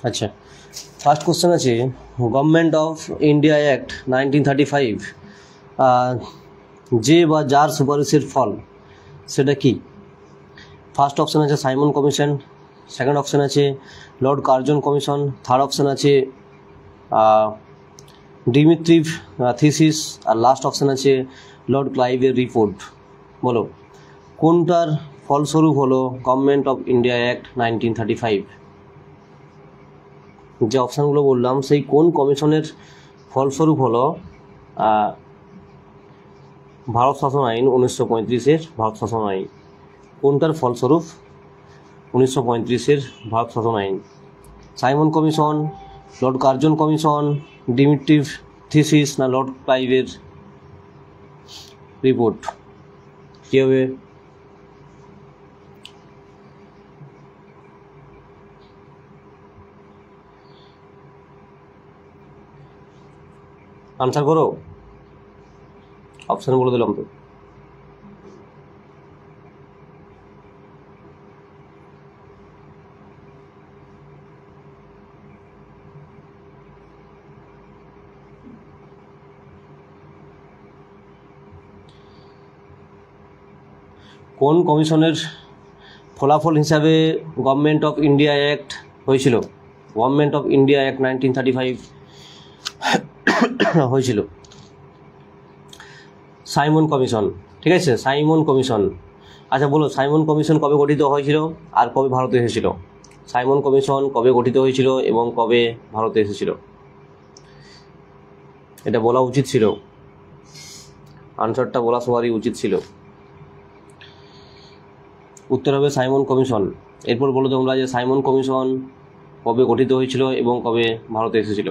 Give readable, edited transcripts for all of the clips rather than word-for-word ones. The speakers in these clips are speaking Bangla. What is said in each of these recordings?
আচ্ছা, ফার্স্ট কোশ্চেন আছে গভর্নমেন্ট অফ ইন্ডিয়া অ্যাক্ট 1935 যে বা যার সুপারিশের ফল সেটা কি? ফার্স্ট অপশান আছে সাইমন কমিশন, সেকেন্ড অপশান আছে Lord Curzon commission, third option আছে ডিমিট্রিভ থিসিস, আর লাস্ট অপশান আছে লর্ড ক্লাইভের রিপোর্ট। বলো কোনটার ফলস্বরূপ হলো গভর্নমেন্ট অফ ইন্ডিয়া অ্যাক্ট 1935? যে অপশানগুলো বললাম সেই কোন কমিশনের ফলস্বরূপ হলো ভারত শাসন আইন 1935-এর ভারত শাসন আইন? কোনটার ফলস্বরূপ 1935-এর ভারত শাসন আইন? Simon commission, lord Curzon commission, Dimitrov thesis না লর্ড ক্লাইভের রিপোর্ট? কী হবে? আনসার করো, অপশান বলে দিলাম তো। কোন কমিশনের ফলাফল হিসাবে গভর্নমেন্ট অফ ইন্ডিয়া অ্যাক্ট হয়েছিল? গভর্নমেন্ট অফ ইন্ডিয়া অ্যাক্ট 1935 হয়েছিল সাইমন কমিশন। ঠিক আছে, সাইমন কমিশন। আচ্ছা বলো, সাইমন কমিশন কবে গঠিত হয়েছিল আর কবে ভারতে এসেছিল? সাইমন কমিশন কবে গঠিত হয়েছিল এবং কবে ভারতে এসেছিল? এটা বলা উচিত ছিল, আনসারটা বলা সবারই উচিত ছিল। উত্তর হবে সাইমন কমিশন। এরপর বলো তোমরা যে সাইমন কমিশন কবে গঠিত হয়েছিল এবং কবে ভারতে এসেছিল?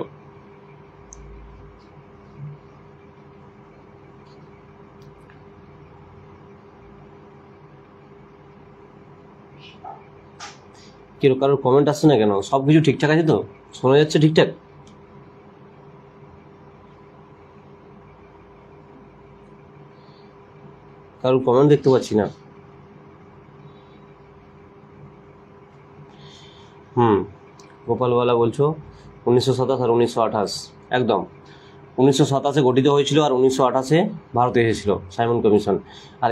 কিরকম কারোর কমেন্ট আসছে না কেন? সব কিছু ঠিকঠাক আছে তো? শোনা যাচ্ছে ঠিকঠাক? কারোর কমেন্ট দেখতে পাচ্ছি না। গোপালওয়ালা বলছো 1927 আর 1928, একদম 1927-এ গঠিত হয়েছিল আর 1928-এ ভারতে এসেছিল সাইমন কমিশন। আর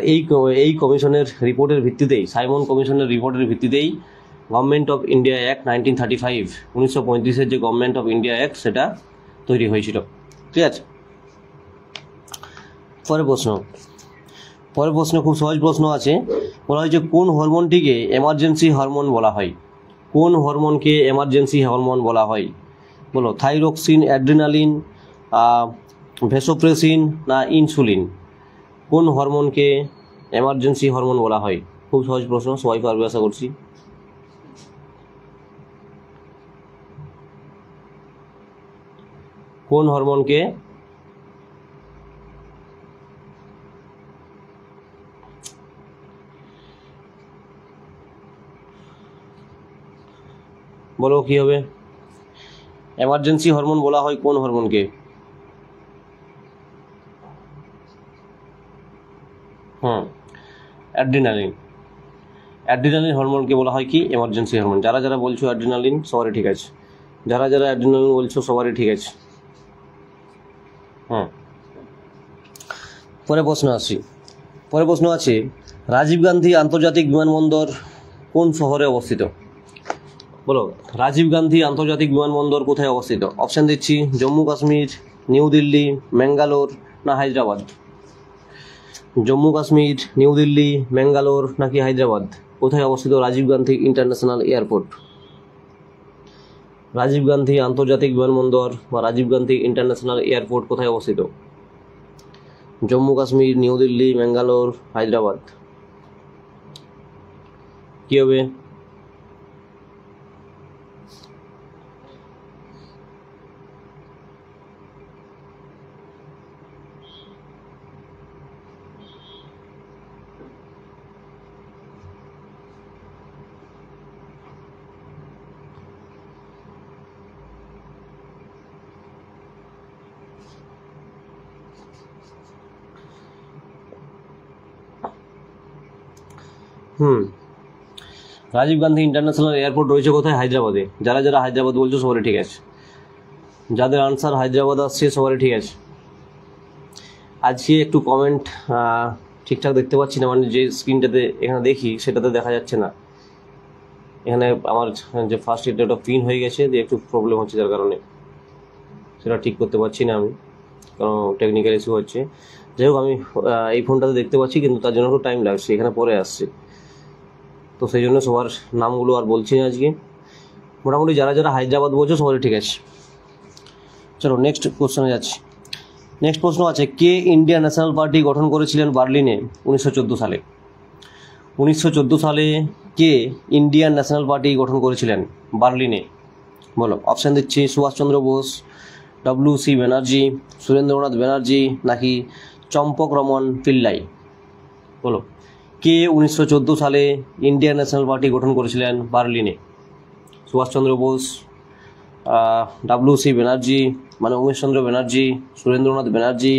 এই কমিশনের রিপোর্টের ভিত্তিতেই, সাইমন কমিশনের রিপোর্টের ভিত্তিতেই গভর্নমেন্ট অফ ইন্ডিয়া অ্যাক্ট 1935 1935-এর যে গভর্নমেন্ট অফ ইন্ডিয়া অ্যাক্ট সেটা তৈরি হয়েছিল। ঠিক আছে, পরের প্রশ্ন খুব সহজ প্রশ্ন আছে। বলা হয়েছে কোন হরমোনটিকে এমার্জেন্সি হরমোন বলা হয়? কোন হরমোনকে এমার্জেন্সি হরমোন বলা হয়? বলো থাইরক্সিন, অ্যাড্রিনালিন, ভ্যাসোপ্রেসিন না ইনসুলিন? কোন হরমোনকে এমার্জেন্সি হরমোন বলা হয়? খুব সহজ প্রশ্ন, সবাই পারবে আশা করছি। কোন হরমোনকে বলো কি হবে? এমার্জেন্সি হরমোন বলা হয় কোন হরমোনকে? অ্যাড্রিনালিন। অ্যাড্রিনালিন হরমোনকে বলা হয় কি এমার্জেন্সি হরমোন। যারা যারা বলছো অ্যাড্রিনালিন সবারই ঠিক আছে, যারা যারা অ্যাড্রিনালিন বলছো সবারই ঠিক আছে। পরের প্রশ্ন আছে রাজীব গান্ধী আন্তর্জাতিক বিমানবন্দর কোন শহরে অবস্থিত? বলো রাজীব গান্ধী আন্তর্জাতিক বিমানবন্দর কোথায় অবস্থিত? অপশান দিচ্ছি জম্মু কাশ্মীর, নিউ দিল্লি, ম্যাঙ্গালোর না হায়দ্রাবাদ? জম্মু কাশ্মীর, নিউ দিল্লি, ম্যাঙ্গালোর নাকি হায়দ্রাবাদ? কোথায় অবস্থিত রাজীব গান্ধী ইন্টারন্যাশনাল এয়ারপোর্ট? রাজীব গান্ধী আন্তর্জাতিক বিমানবন্দর বা রাজীব গান্ধী ইন্টারন্যাশনাল এয়ারপোর্ট কোথায় অবস্থিত? জম্মু কাশ্মীর, নিউ দিল্লি, ম্যাঙ্গালোর, হায়দ্রাবাদ? কী হবে? রাজীব গান্ধী ইন্টারন্যাশনাল এয়ারপোর্ট রয়েছে কোথায়? হায়দ্রাবাদে। যারা যারা হায়দ্রাবাদ বলছো সবারই ঠিক আছে, যাদের আনসার হায়দ্রাবাদ আসছে সবারই ঠিক আছে। আজকে একটু কমেন্ট ঠিকঠাক দেখতে পাচ্ছি না, মানে যে স্ক্রিনটাতে এখানে দেখি সেটাতে দেখা যাচ্ছে না। এখানে আমার যে ফার্স্ট এটা পিন হয়ে গেছে, দিয়ে একটু প্রবলেম হচ্ছে, যার কারণে সেটা ঠিক করতে পারছি না আমি, কারণ টেকনিক্যাল ইস্যু হচ্ছে। যাই হোক, আমি এই ফোনটাতে দেখতে পাচ্ছি, কিন্তু তার জন্য একটু টাইম লাগছে, এখানে পরে আসছে, তো সেই জন্য সবার নামগুলো আর বলছি না আজকে। মোটামুটি যারা যারা হায়দ্রাবাদ বলছো সবারই ঠিক আছে। চলো নেক্সট কোশ্চেনে যাচ্ছি। নেক্সট প্রশ্ন আছে, কে ইন্ডিয়ান ন্যাশনাল পার্টি গঠন করেছিলেন বার্লিনে 1914 সালে? 1914 সালে কে ইন্ডিয়ান ন্যাশনাল পার্টি গঠন করেছিলেন বার্লিনে? বলো। অপশান দিচ্ছি, সুভাষচন্দ্র বোস, ডব্লিউ.সি. ব্যানার্জি, সুরেন্দ্রনাথ ব্যানার্জি, নাকি চম্পক রমন পিল্লাই? বলো, কে 1914 সালে ইন্ডিয়ান ন্যাশনাল পার্টি গঠন করেছিলেন বার্লিনে? সুভাষচন্দ্র বোস, ডব্লিউ.সি. ব্যানার্জি মানে উমেশচন্দ্র ব্যানার্জি, সুরেন্দ্রনাথ ব্যানার্জি,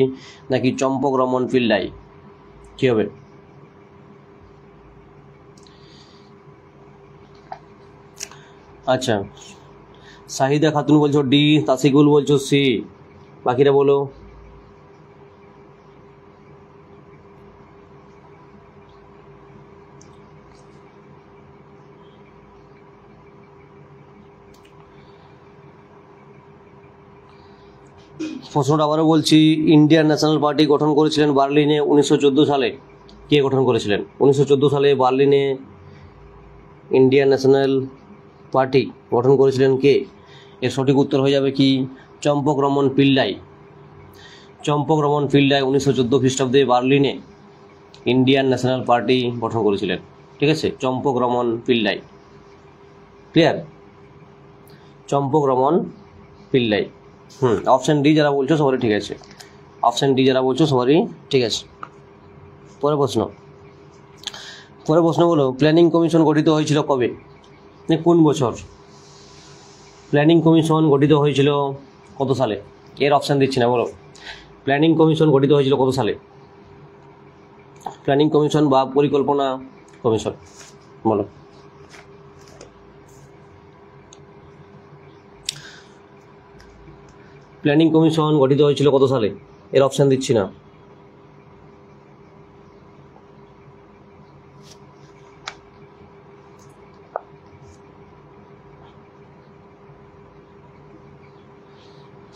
নাকি চম্পক রমন পিল্লাই? কী হবে? আচ্ছা, শাহিদা খাতুন বলছো ডি, তাসিকুল বলছো সি, বাকিরা বলো। প্রশ্নটা আবারও বলছি, ইন্ডিয়ান ন্যাশনাল পার্টি গঠন করেছিলেন বার্লিনে 1914 সালে, কে গঠন করেছিলেন? 1914 সালে বার্লিনে ইন্ডিয়ান ন্যাশনাল পার্টি গঠন করেছিলেন কে? এর সঠিক উত্তর হয়ে যাবে কি চম্পক রমন পিল্লাই। চম্পক রমন পিল্লাই 1914 খ্রিস্টাব্দে বার্লিনে ইন্ডিয়ান ন্যাশনাল পার্টি গঠন করেছিলেন। ঠিক আছে, চম্পক রমন পিল্লাই। ক্লিয়ার? চম্পক রমন পিল্লাই। অপশান ডি যারা বলছো সবারই ঠিক আছে, অপশান ডি যারা বলছো সবারই ঠিক আছে। পরের প্রশ্ন হলো, প্ল্যানিং কমিশন গঠিত হয়েছিল কবে? কোন বছর? প্ল্যানিং কমিশন গঠিত হয়েছিল কত সালে? এর অপশান দিচ্ছি না, বলো প্ল্যানিং কমিশন গঠিত হয়েছিল কত সালে? প্ল্যানিং কমিশন বা পরিকল্পনা কমিশন, বলো। প্ল্যানিং কমিশন গঠিত হয়েছিল কত সালে? এর অপশান দিচ্ছি না।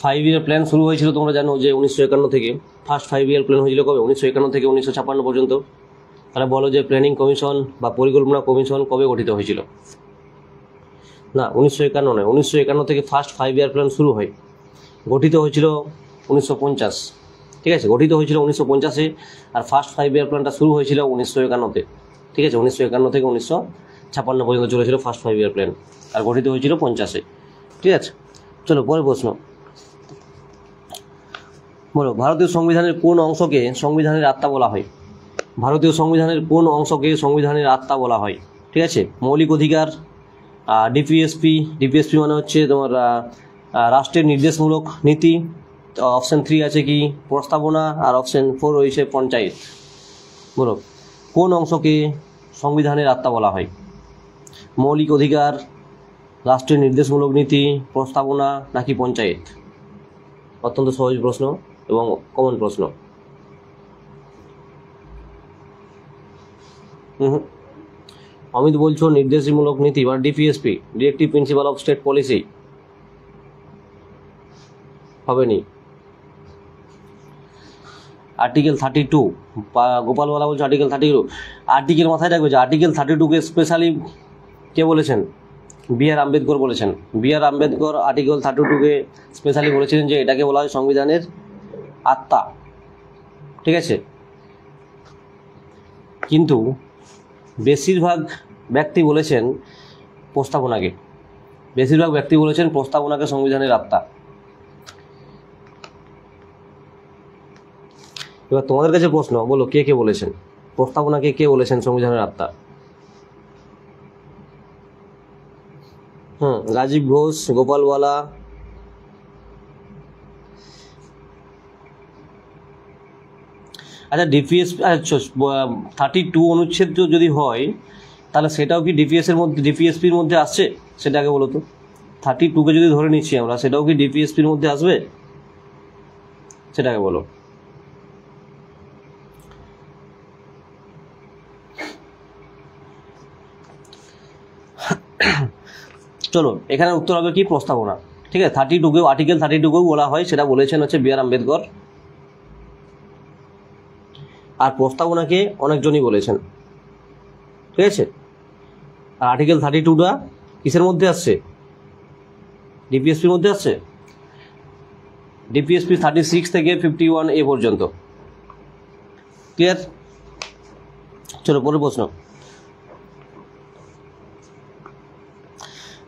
ফাইভ ইয়ার প্ল্যান শুরু হয়েছিল, তোমরা জানো যে 1951 থেকে। ফার্স্ট 5 ইয়ার প্ল্যান হয়েছিল কবে? 1951 থেকে 1956 পর্যন্ত। তাহলে বলো যে প্ল্যানিং কমিশন বা পরিকল্পনা কমিশন কবে গঠিত হয়েছিল? না, 1951 নয়, 1951 থেকে ফার্স্ট 5 ইয়ার প্ল্যান শুরু হয়, গঠিত হয়েছিল 1950। ঠিক আছে, গঠিত হয়েছিল 1950-এ, আর ফার্স্ট 5 ইয়ার প্ল্যানটা শুরু হয়েছিল 1951-তে। ঠিক আছে, 1951 থেকে 1956 পর্যন্ত চলেছিল ফার্স্ট 5 ইয়ার প্ল্যান, আর গঠিত হয়েছিল 50-এ। ঠিক আছে, চলো পরের প্রশ্ন। বলো, ভারতীয় সংবিধানের কোন অংশকে সংবিধানের আত্মা বলা হয়? ভারতীয় সংবিধানের কোন অংশকে সংবিধানের আত্মা বলা হয়? ঠিক আছে, মৌলিক অধিকার, ডিপিএসপি মানে হচ্ছে তোমার রাষ্ট্রের নির্দেশমূলক নীতি, অপশান 3 আছে কি প্রস্তাবনা, আর অপশান 4 রয়েছে পঞ্চায়েত। বলো, কোন অংশকে সংবিধানের আত্মা বলা হয়? মৌলিক অধিকার, রাষ্ট্রের নির্দেশমূলক নীতি, প্রস্তাবনা, নাকি পঞ্চায়েত? অত্যন্ত সহজ প্রশ্ন এবং কমন প্রশ্ন। অমিত বলছো নির্দেশমূলক নীতি বা DPSP, directive principal of state policy, হবে নি। আর্টিকেল 32, গোপালওয়ালা বলছে আর্টিকেল 32। আর্টিকেল মাথায় রাখবে যে আর্টিকেল 32-কে স্পেশালি কে বলেছেন? বি.আর. আম্বেদকর বলেছেন। বি.আর. আম্বেদকর আর্টিকেল 32-কে স্পেশালি বলেছিলেন যে এটাকে বলা হয় সংবিধানের আত্মা। ঠিক আছে, কিন্তু বেশিরভাগ ব্যক্তি বলেছেন প্রস্তাবনাকে, সংবিধানের আত্মা। এবার তোমাদের কাছে প্রশ্ন, বলো কে কে বলেছেন প্রস্তাবনাকে, কে বলেছেন সংবিধানের আত্মা? রাজীব ঘোষ, গোপালওয়ালা, আচ্ছা ডিপিএস 32 অনুচ্ছেদ যদি হয় তাহলে সেটাও কি ডিপিএসপির মধ্যে আসছে? সেটাকে বলো তো। 32কে যদি ধরে নিচ্ছি আমরা, সেটাও কি ডিপিএসপির মধ্যে আসবে? সেটাকে বলো। চলো, এখানে উত্তর হবে কি? প্রস্তাবনা। ঠিক আছে, 32কেও আর্টিকেল 32কেও বলা হয়, সেটা বলেছেন হচ্ছে বি.আর. আম্বেদকর। আর প্রস্তাবনাকে অনেকজনই বলেছেন। ঠিক আছে, আর আর্টিকেল 32টা কিসের মধ্যে আসছে? ডিপিএসপির মধ্যে আসছে। ডিপিএসপি 36 থেকে 51A পর্যন্ত। ক্লিয়ার? চলো পরের প্রশ্ন।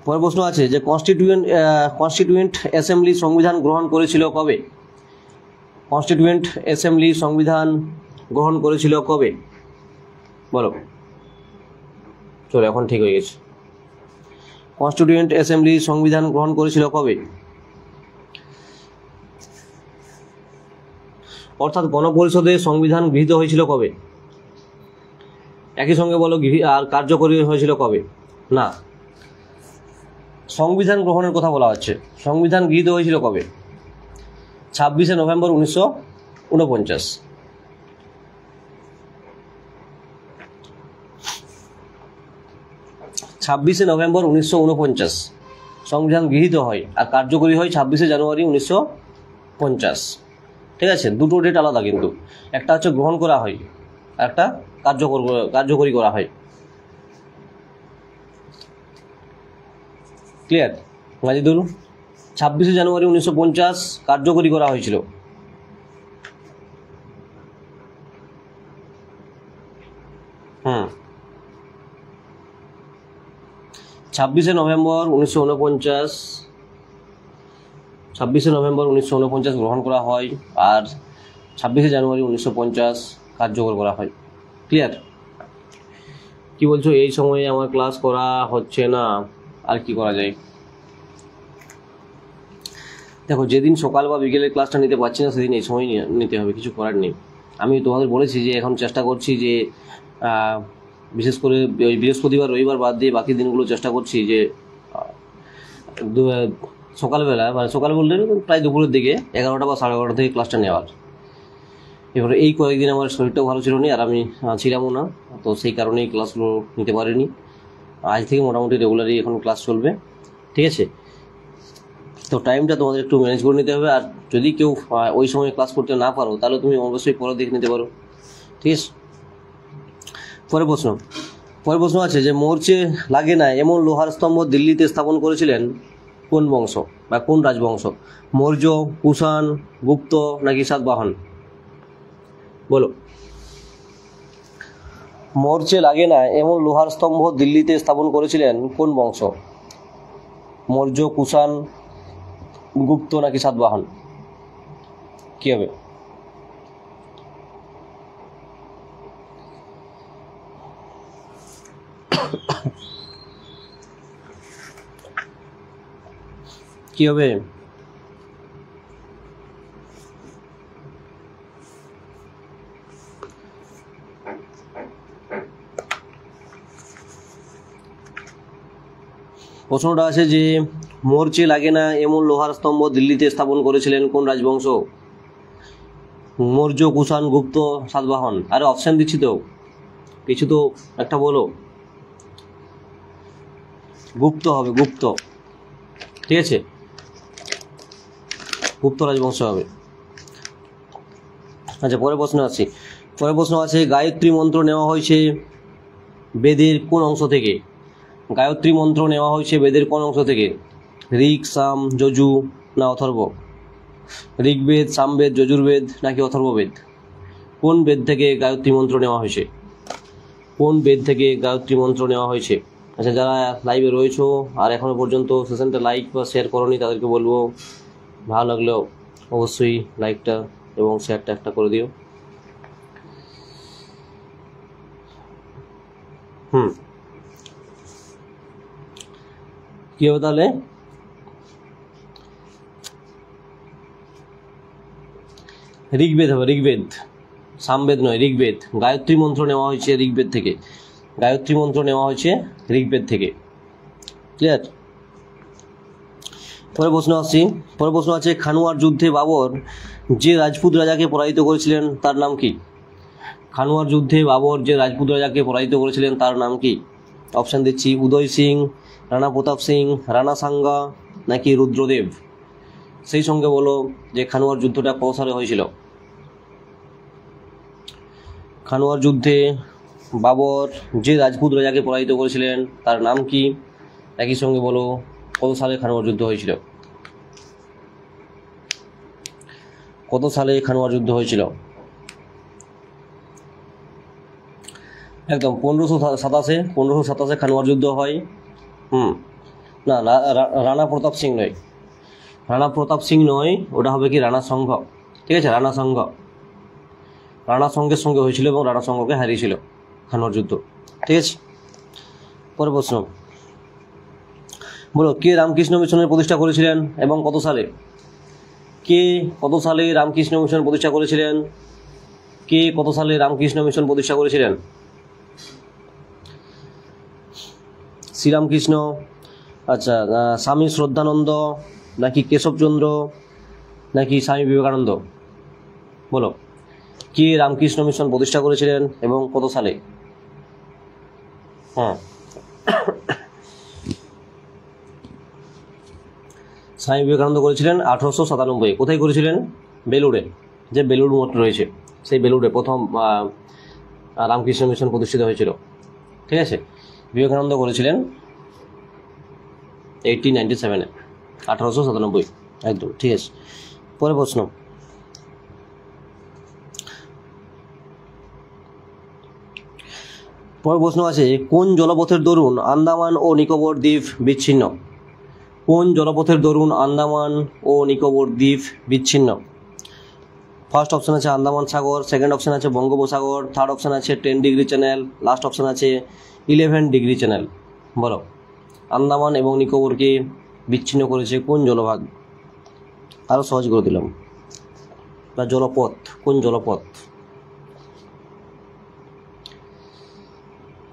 পরের প্রশ্ন আছে যে কনস্টিটিউয়েন্ট অ্যাসেম্বলি সংবিধান গ্রহণ করেছিল কবে? কনস্টিটিউয়েন্ট অ্যাসেম্বলি সংবিধান গ্রহণ করেছিল কবে? বলো। চলো, এখন ঠিক হয়ে গেছে। কনস্টিটিউয়েন্ট অ্যাসেম্বলি সংবিধান গ্রহণ করেছিল কবে? অর্থাৎ গণপরিষদে সংবিধান গৃহীত হয়েছিল কবে? একই সঙ্গে বলো, আর কার্যকরী হয়েছিল কবে? না, সংবিধান গ্রহণের কথা বলা হচ্ছে। সংবিধান গৃহীত হয়েছিল কবে? 26শে নভেম্বর 1949। 26শে নভেম্বর 1949 সংবিধান গৃহীত হয়, আর কার্যকরী হয় 26শে জানুয়ারি 1950। ঠিক আছে, দুটো ডেট আলাদা কিন্তু। একটা হচ্ছে গ্রহণ করা হয়, আর একটা কার্যকরী করা হয়। ক্লিয়ার মাজিদুল? 26শে জানুয়ারি 1950 কার্যকরী করা হয়েছিল। হুম, 26শে নভেম্বর 1949 গ্রহণ করা হয়, আর 26শে জানুয়ারি 1950 কার্যকর করা হয়। ক্লিয়ার? কি বলছো? এই সময়ে আমার ক্লাস করা হচ্ছে না, আর কি করা যায়? দেখো, যেদিন সকাল বা বিকেলের ক্লাসটা নিতে পারছি না, সেদিন এই সময় নিতে হবে, কিছু করার নেই। আমি তোমাদের বলেছি যে এখন চেষ্টা করছি যে বিশেষ করে ওই বৃহস্পতিবার রবিবার বাদ দিয়ে বাকি দিনগুলো চেষ্টা করছি যে সকালবেলা, মানে সকাল বললে প্রায় দুপুরের দিকে 11টা বা 11:30 থেকে ক্লাসটা নেওয়ার। এবারে এই কয়েকদিন আমার শরীরটাও ভালো ছিল না, আর আমি ছিলামও না, তো সেই কারণেই ক্লাসগুলো নিতে পারিনি। আজ থেকে মোটামুটি রেগুলারই এখন ক্লাস চলবে। ঠিক আছে, তো টাইমটা তোমাদের একটু ম্যানেজ করে নিতে হবে। আর যদি কেউ ওই সময় ক্লাস করতে না পারো, তাহলে তুমি অবশ্যই পরে দেখে নিতে পারো। ঠিক আছে, পরের প্রশ্ন আছে যে মরচে লাগে না এমন লোহার স্তম্ভ দিল্লিতে স্থাপন করেছিলেন কোন বংশ বা কোন রাজবংশ? মৌর্য, কুষাণ, গুপ্ত নাকি সাতবাহন? বলো। মরচে লাগে না এমন লোহার স্তম্ভ দিল্লিতে স্থাপন করেছিলেন কোন বংশ? মৌর্য, কুষাণ, গুপ্ত নাকি সাতবাহন? কি হবে? কি হবে? প্রশ্নটা আছে যে মরচে লাগে না এমন লোহার স্তম্ভ দিল্লিতে স্থাপন করেছিলেন কোন রাজবংশ? মৌর্য, কুষাণ, গুপ্ত, সাতবাহন। আরে অপশন দিচ্ছি তো, কিছু তো একটা বলো। গুপ্ত হবে, গুপ্ত। ঠিক আছে, গুপ্ত রাজবংশ হবে। আচ্ছা, পরের প্রশ্ন আছে গায়ত্রী মন্ত্র নেওয়া হয়েছে বেদের কোন অংশ থেকে? গায়ত্রী মন্ত্র নেওয়া হয়েছে বেদের কোন অংশ থেকে? ঋক, সাম, যজু না অথর্ব? ঋগ্বেদ, সামবেদ, যজুর্বেদ নাকি অথর্ববেদ? কোন বেদ থেকে গায়ত্রী মন্ত্র নেওয়া হয়েছে? কোন বেদ থেকে গায়ত্রী মন্ত্র নেওয়া হয়েছে? আচ্ছা, যারা লাইভে রয়েছো আর এখনো পর্যন্ত সেশনটা লাইক বা শেয়ার করোনি, তাদেরকে বলবো ভালো লাগলেও অবশ্যই লাইকটা এবং শেয়ারটা একটা করে দিও। কি হবে তাহলে? ঋগ্বেদ হবে, ঋগ্বেদ। সামবেদ নয়, ঋগ্বেদ। গায়ত্রী মন্ত্র নেওয়া হয়েছে ঋগ্বেদ থেকে। গায়ত্রী মন্ত্র নেওয়া হয়েছে ঋগ্বেদ থেকে। ক্লিয়ার? পরের প্রশ্ন আছে খানুয়ার যুদ্ধে বাবর যে রাজপুত রাজাকে পরাজিত করেছিলেন তার নাম কি? খানুয়ার যুদ্ধে বাবর যে রাজপুত রাজাকে পরাজিত করেছিলেন তার নাম কি? অপশান দিচ্ছি উদয় সিং, রানা প্রতাপ সিং, রানা সাঙ্গা নাকি রুদ্রদেব। সেই সঙ্গে বলো যে খানুয়ার যুদ্ধটা কত সালে হয়েছিল? খানুয়ার যুদ্ধে বাবর যে রাজপুত রাজাকে পরাজিত করেছিলেন তার নাম কি? একই সঙ্গে বলো কত সালে খানুয়ার যুদ্ধ হয়েছিল? কত সালে খানুয়ার যুদ্ধ হয়েছিল? একদম 1527 খানুয়ার যুদ্ধ হয়। না, রানা প্রতাপ সিং নয়, রানা প্রতাপ সিং নয়, ওটা হবে কি রানা সংঘ। ঠিক আছে, রানা সংঘ, রানা সংঘের সঙ্গে হয়েছিল এবং রানা সংঘকে হারিয়েছিল খানুয়ার যুদ্ধ। ঠিক আছে, পরের প্রশ্ন বলো কে রামকৃষ্ণ মিশনের প্রতিষ্ঠা করেছিলেন এবং কত সালে? কে কত সালে রামকৃষ্ণ মিশন প্রতিষ্ঠা করেছিলেন? কে কত সালে রামকৃষ্ণ মিশন প্রতিষ্ঠা করেছিলেন? শ্রীরামকৃষ্ণ, আচ্ছা, স্বামী শ্রদ্ধানন্দ নাকি কেশবচন্দ্র নাকি স্বামী বিবেকানন্দ? বলো কে রামকৃষ্ণ মিশন প্রতিষ্ঠা করেছিলেন এবং কত সালে? স্বামী বিবেকানন্দ করেছিলেন 1897। কোথায় করেছিলেন? বেলুড়ে, যে বেলুড় মঠ রয়েছে সেই বেলুড়ে প্রথম রামকৃষ্ণ মিশন প্রতিষ্ঠিত হয়েছিল। ঠিক আছে, বিবেকানন্দ করেছিলেন 1897, 1897। একদম ঠিক আছে। পরের প্রশ্ন আছে কোন জলপথের দরুন আন্দামান ও নিকোবর দ্বীপ বিচ্ছিন্ন? কোন জলপথের দরুন আন্দামান ও নিকোবর দ্বীপ বিচ্ছিন্ন? ফার্স্ট অপশন আছে আন্দামান সাগর, সেকেন্ড অপশন আছে বঙ্গোপসাগর, থার্ড অপশন আছে 10 ডিগ্রি চ্যানেল, লাস্ট অপশন আছে 11 ডিগ্রি চ্যানেল। বলো আন্দামান এবং নিকোবরকে বিচ্ছিন্ন করেছে কোন জলভাগ? আরও সহজ করে দিলাম, বা জলপথ, কোন জলপথ?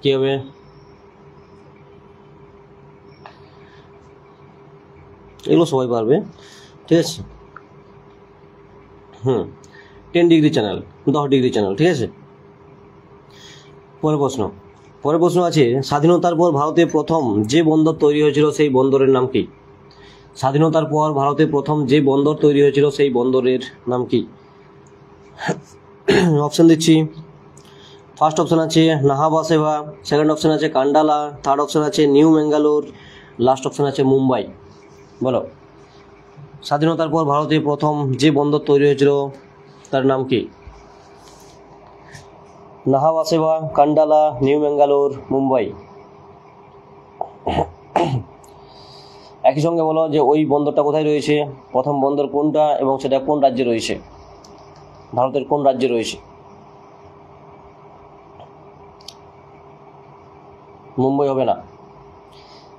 কি হবে? এগুলো সবাই পারবে। ঠিক আছে, 10 ডিগ্রি চ্যানেল, 10 ডিগ্রি চ্যানেল। ঠিক আছে, পরের প্রশ্ন আছে স্বাধীনতার পর ভারতে প্রথম যে বন্দর তৈরি হয়েছিল সেই বন্দরের নাম কি? স্বাধীনতার পর ভারতে প্রথম যে বন্দর তৈরি হয়েছিল সেই বন্দরের নাম কি? অপশন দিচ্ছি, ফার্স্ট অপশন আছে নাহাবাসেভা, সেকেন্ড অপশন আছে কান্ডালা, থার্ড অপশন আছে নিউ ম্যাঙ্গালোর, লাস্ট অপশন আছে মুম্বাই। বলো স্বাধীনতার পর ভারতে প্রথম যে বন্দর তৈরি হয়েছিল তার নাম কি? নাহাবাসেভা, কান্ডালা, নিউ ম্যাঙ্গালোর, মুম্বাই। একই সঙ্গে বলো যে ওই বন্দরটা কোথায় রয়েছে, প্রথম বন্দর কোনটা এবং সেটা কোন রাজ্যে রয়েছে, ভারতের কোন রাজ্যে রয়েছে? মুম্বাই হবে না,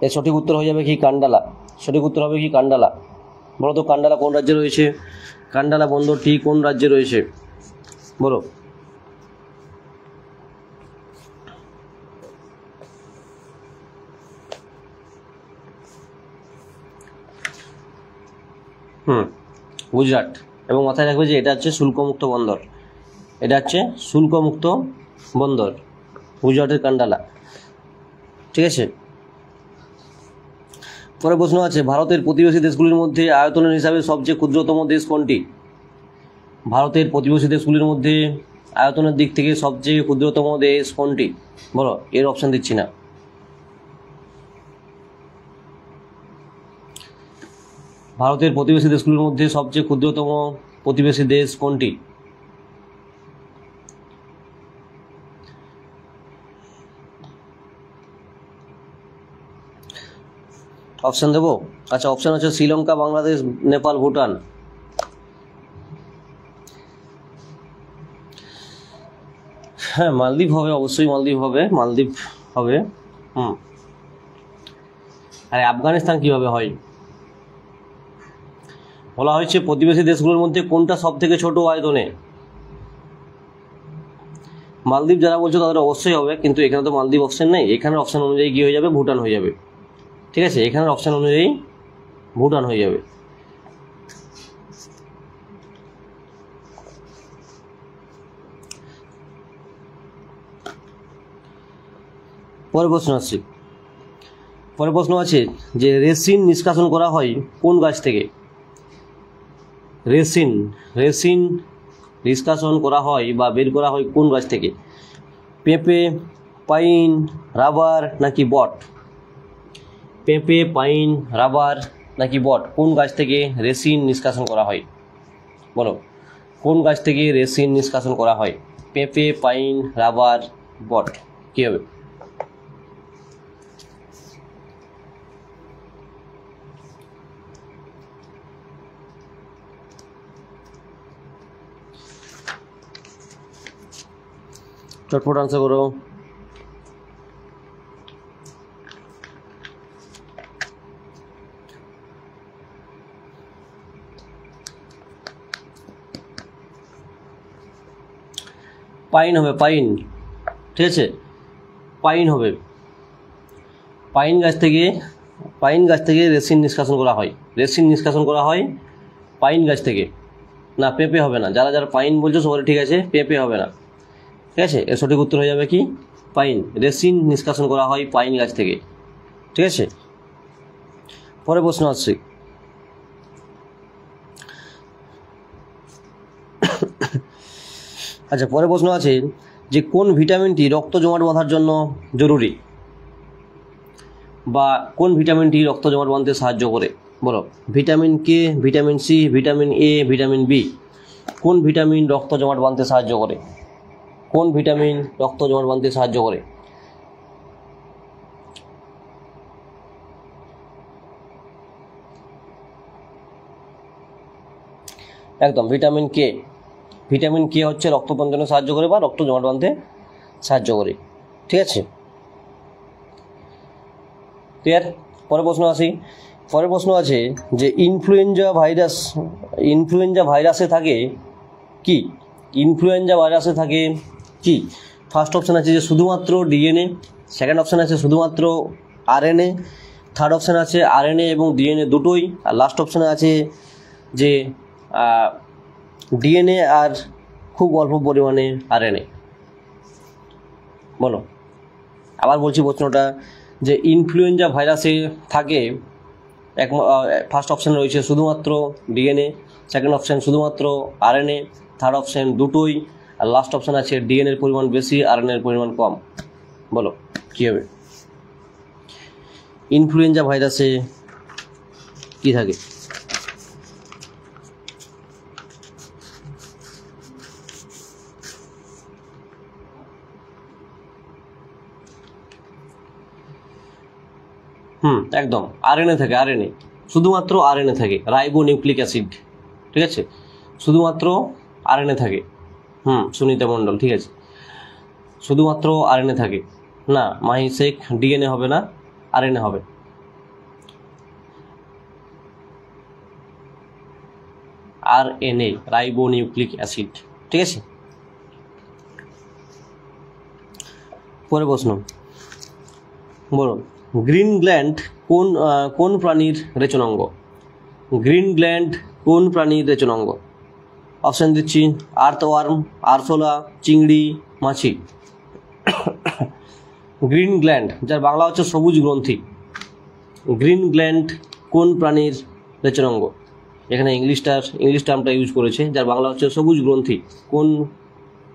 এর সঠিক উত্তর হয়ে যাবে কি কান্ডালা। সঠিক উত্তর হবে কি কান্ডালা। বলো তো কান্ডালা কোন রাজ্যে রয়েছে? কান্ডালা বন্দরটি কোন রাজ্যে রয়েছে? বলো। গুজরাট। এবং মাথায় রাখবে যে এটা হচ্ছে শুল্কমুক্ত বন্দর, এটা হচ্ছে শুল্কমুক্ত বন্দর, গুজরাটের কান্ডালা। ঠিক আছে, পরে প্রশ্ন আছে ভারতের প্রতিবেশী দেশগুলির মধ্যে আয়তনের হিসাবে সবচেয়ে ক্ষুদ্রতম দেশ কোনটি? ভারতের প্রতিবেশী দেশগুলির মধ্যে আয়তনের দিক থেকে সবচেয়ে ক্ষুদ্রতম দেশ কোনটি? বলো, এর অপশন দিচ্ছি না। ভারতের প্রতিবেশী দেশগুলির মধ্যে সবচেয়ে ক্ষুদ্রতম প্রতিবেশী দেশ কোনটি? অপশন দেবো? আচ্ছা, অপশন আছে শ্রীলঙ্কা, বাংলাদেশ, নেপাল, ভুটান। হ্যাঁ, মালদ্বীপ হবে, অবশ্যই মালদ্বীপ হবে, মালদ্বীপ হবে। আরে আফগানিস্তান কিভাবে হয়? বলা হয়েছে প্রতিবেশী দেশগুলোর মধ্যে কোনটা সব থেকে ছোট আয়তনে? মালদ্বীপ যারা বলছো তাদের অবশ্যই হবে, কিন্তু এখানে তো মালদ্বীপ অপশন নেই, এখানে অপশন অনুযায়ী কী হয়ে যাবে, ভুটান হয়ে যাবে। ঠিক আছে, এখানের অপশন অনুযায়ী ভুটান হয়ে যাবে। পরের প্রশ্ন আসছে, পরের প্রশ্ন আছে যে রেসিন নিষ্কাশন করা হয় কোন গাছ থেকে? রেসিন নিষ্কাশন করা হয় বা বের করা হয় কোন গাছ থেকে? পেঁপে, পাইন, রাবার নাকি বট? পেঁপে, পাইন, রাবার নাকি বট, কোন গাছ থেকে রেসিন নিষ্কাশন করা হয়? বলো, কোন গাছ থেকে রেসিন নিষ্কাশন করা হয়? পেঁপে, পাইন, রাবার, বট, কী হবে? চটপট আনসার করো। পাইন হবে, পাইন। ঠিক আছে, পাইন হবে। পাইন গাছ থেকে রেসিন নিষ্কাশন করা হয়। রেসিন নিষ্কাশন করা হয় পাইন গাছ থেকে। না, পেঁপে হবে না। যারা যারা পাইন বলছো সবাই ঠিক আছে, পেঁপে হবে না। ঠিক আছে, এর সঠিক উত্তর হয়ে যাবে কি পাইন। রেসিন নিষ্কাশন করা হয় পাইন গাছ থেকে। ঠিক আছে, পরে প্রশ্ন আসছে, আচ্ছা পরে প্রশ্ন আছে যে কোন ভিটামিনটি রক্ত জমাট বাঁধার জন্য জরুরি, বা কোন ভিটামিনটি রক্ত জমাট বাঁধতে সাহায্য করে? বলো, vitamin K, vitamin C, vitamin A, vitamin B, কোন ভিটামিন রক্ত জমাট বাঁধতে সাহায্য করে? কোন ভিটামিন রক্ত জমাট বাঁধতে সাহায্য করে? একদম ভিটামিন কে। ভিটামিন কে হচ্ছে রক্ত সঞ্চালনে সাহায্য করে বা রক্ত জমাট বাঁধতে সাহায্য করে। ঠিক আছে, ক্লিয়ার? পরের প্রশ্ন আসি। পরের প্রশ্ন আছে যে ইনফ্লুয়েঞ্জা ভাইরাসে থাকে কি? ইনফ্লুয়েঞ্জা ভাইরাসে থাকে কি? ফার্স্ট অপশান আছে যে শুধুমাত্র ডিএনএ, সেকেন্ড অপশান আছে শুধুমাত্র আরএনএ, থার্ড অপশান আছে আরএনএ এবং ডিএনএ দুটোই, আর লাস্ট অপশানে আছে যে ডিএনএ আর খুব অল্প পরিমাণে আরএনএ। বলো, আবার বলছি প্রশ্নটা, যে ইনফ্লুয়েঞ্জা ভাইরাসে থাকে ফার্স্ট অপশান রয়েছে শুধুমাত্র ডিএনএ, সেকেন্ড অপশান শুধুমাত্র আরএনএ, থার্ড অপশান দুটোই, আর লাস্ট অপশান আছে ডিএনএর পরিমাণ বেশি আরএনএর পরিমাণ কম। বলো কী হবে? ইনফ্লুয়েঞ্জা ভাইরাসে কি থাকে? একদম আরএনএ থাকে, আরএনএ, শুধুমাত্র আরএনএ থাকে, রাইবো নিউক্লিক অ্যাসিড। ঠিক আছে, শুধুমাত্র আরএনএ থাকে। সুনিতা মণ্ডল, ঠিক আছে, শুধুমাত্র আরএনএ থাকে। না মাহি শেখ, ডিএনএ হবে না, আরএনএ হবে। RNA, ribo nucleic acid. ঠিক আছে, পরের প্রশ্ন, বলো গ্রিন গ্ল্যান্ড কোন প্রাণীর রেচনাঙ্গ? গ্রিন গ্ল্যান্ড কোন প্রাণীর রেচনাঙ্গ? অপশান দিচ্ছি আর্থওয়ার্ম, আরশোলা, চিংড়ি, মাছি। গ্রিন গ্ল্যান্ড, যার বাংলা হচ্ছে সবুজ গ্রন্থি। গ্রিন গ্ল্যান্ড কোন প্রাণীর রেচনাঙ্গ? এখানে ইংলিশ টার্মটা ইউজ করেছে, যার বাংলা হচ্ছে সবুজ গ্রন্থি, কোন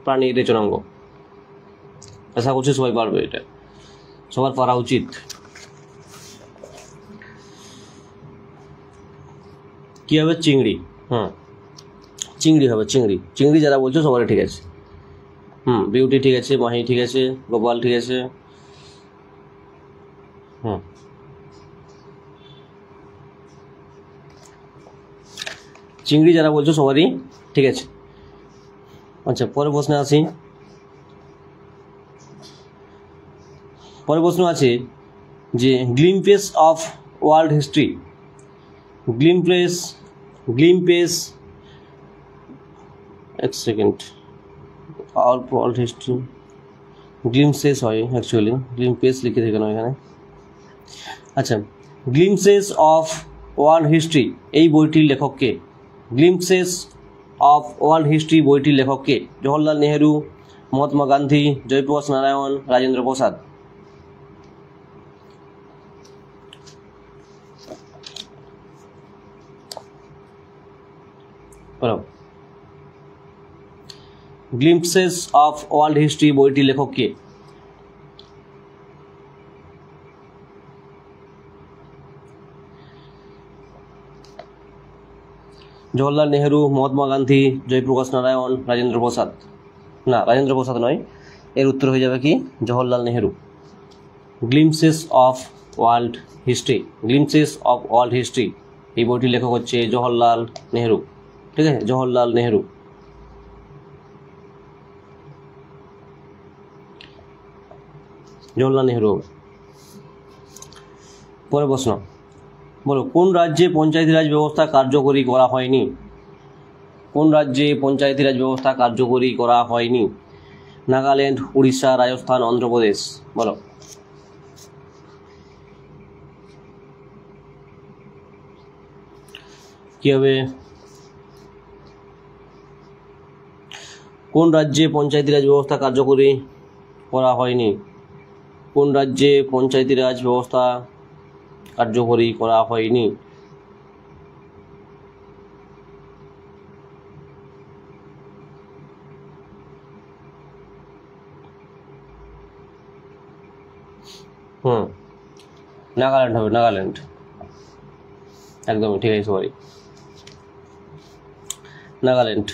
প্রাণীর রেচনাঙ্গ? আশা করছি সবাই পারবে, এটা সবার পারা উচিত। কী হবে? চিংড়ি। চিংড়ি হবে, চিংড়ি। চিংড়ি যারা বলছো সবারই ঠিক আছে। বিউটি ঠিক আছে, মাহি ঠিক আছে, গোপাল ঠিক আছে। চিংড়ি যারা বলছো সবারই ঠিক আছে। আচ্ছা পরের প্রশ্নে আসি। পরের প্রশ্ন আছে যে glimpses of world history, glimpses এক সেকেন্ড, ওয়ার্ল্ড হিস্ট্রি গ্লিমসেস হয় অ্যাকচুয়ালি, গ্লিমপেস লিখে থাকে কেন এখানে। আচ্ছা, গ্লিমসেস অফ ওয়ার্ল্ড হিস্ট্রি এই বইটির লেখককে? গ্লিমসেস অফ ওয়ার্ল্ড হিস্ট্রি বইটির লেখককে? জওহরলাল নেহেরু, মহাত্মা গান্ধী, জয়প্রকাশ নারায়ণ, রাজেন্দ্র প্রসাদ? বলো, গ্লিমসেস অফ ওয়ার্ল্ড হিস্ট্রি বইটির লেখককে? জওহরলাল নেহেরু, মহাত্মা গান্ধী, জয়প্রকাশ নারায়ণ, রাজেন্দ্র প্রসাদ? না, রাজেন্দ্র প্রসাদ নয়, এর উত্তর হয়ে যাবে কি Jawaharlal Nehru. Glimpses of world history, glimpses of world history এই বইটির লেখক হচ্ছে জওহরলাল নেহেরু। ঠিক আছে, জওহরলাল নেহেরু। জওহরলাল নেহেরু। পরের প্রশ্ন, বলো কোন রাজ্যে পঞ্চায়েতি রাজ ব্যবস্থা কার্যকরী করা হয়নি? কোন রাজ্যে পঞ্চায়েতি রাজ ব্যবস্থা কার্যকরী করা হয়নি? নাগাল্যান্ড, উড়িষ্যা, রাজস্থান, অন্ধ্রপ্রদেশ? বলো। কি হবে? কোন রাজ্যে পঞ্চায়েতি রাজ ব্যবস্থা কার্যকরী করা হয়নি? কোন রাজ্যে পঞ্চায়েতি রাজ ব্যবস্থা কার্যকরী করা হয়নি? নাগাল্যান্ড হবে, নাগাল্যান্ড। একদমই ঠিক আছে, সরি, নাগাল্যান্ড।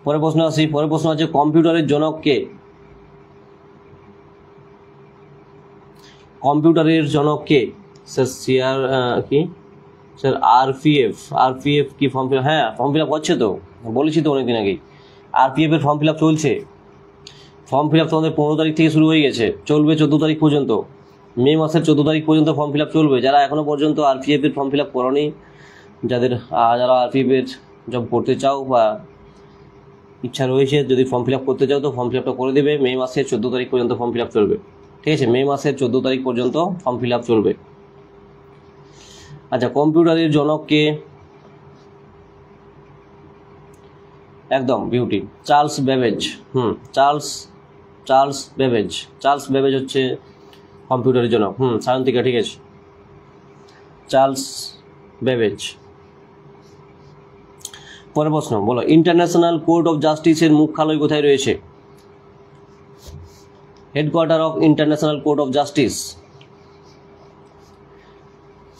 পরের প্রশ্ন আসি। পরের প্রশ্ন আছে কম্পিউটারের জনক কে? কম্পিউটারের জনক কে? স্যার কি স্যার আরপিএফ। আরপিএফ কি ফর্ম ফিল আপ? হ্যাঁ, ফর্ম ফিল আপ করছে তো, বলেছি তো অনেকদিন আগেই। আরপিএফ এর ফর্ম ফিল আপ চলছে। ফর্ম ফিল আপ তোমাদের 15 তারিখ থেকে শুরু হয়ে গেছে, চলবে 14 তারিখ পর্যন্ত। মে মাসের 14 তারিখ পর্যন্ত ফর্ম ফিল আপ চলবে। যারা এখনও পর্যন্ত আরপিএফ এর ফর্ম ফিল আপ করোনি, যারা আরপিএফ এর জব করতে চাও বা ইচ্ছা রয়েছে, যদি ফর্ম ফিল আপ করতে চাও তো ফর্ম ফিল আপটা করে দেবে। মে মাসের 14 তারিখ পর্যন্ত ফর্ম ফিল আপ চলবে। ঠিক আছে, মে মাসের 14 তারিখ পর্যন্ত ফর্ম ফিল আপ চলবে। আচ্ছা, কম্পিউটারের জনক কে? একদম beauty, Charles Babbage. Charles Babbage. Charles Babbage হচ্ছে কম্পিউটারের জনক। সায়ন্তিকা, ঠিক আছে, চার্লস বেবেজ। পরের প্রশ্ন, বলো ইন্টারন্যাশনাল কোর্ট অফ জাস্টিসের মুখ্যালয় কোথায় রয়েছে? Headquarter of international court of justice.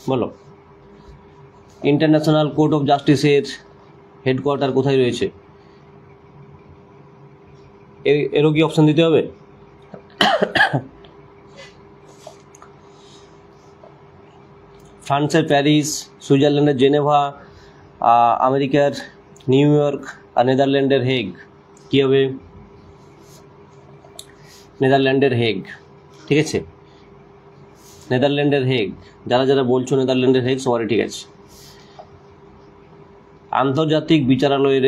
বলো, ইন্টারন্যাশনাল কোর্ট অফ জাস্টিসের হেডকোয়ার্টার কোথায় রয়েছে? এরও কি অপশন দিতে হবে? ফ্রান্সের প্যারিস, সুইজারল্যান্ডের জেনেভা, আমেরিকার নিউ ইয়র্ক, আর নেদারল্যান্ডের হেগ? কী হবে? নেদারল্যান্ডের হেগ। ঠিক আছে, নেদারল্যান্ডের হেগ। যারা যারা বলছো নেদারল্যান্ডের হেগ, সবারই ঠিক আছে। আন্তর্জাতিক বিচারালয়ের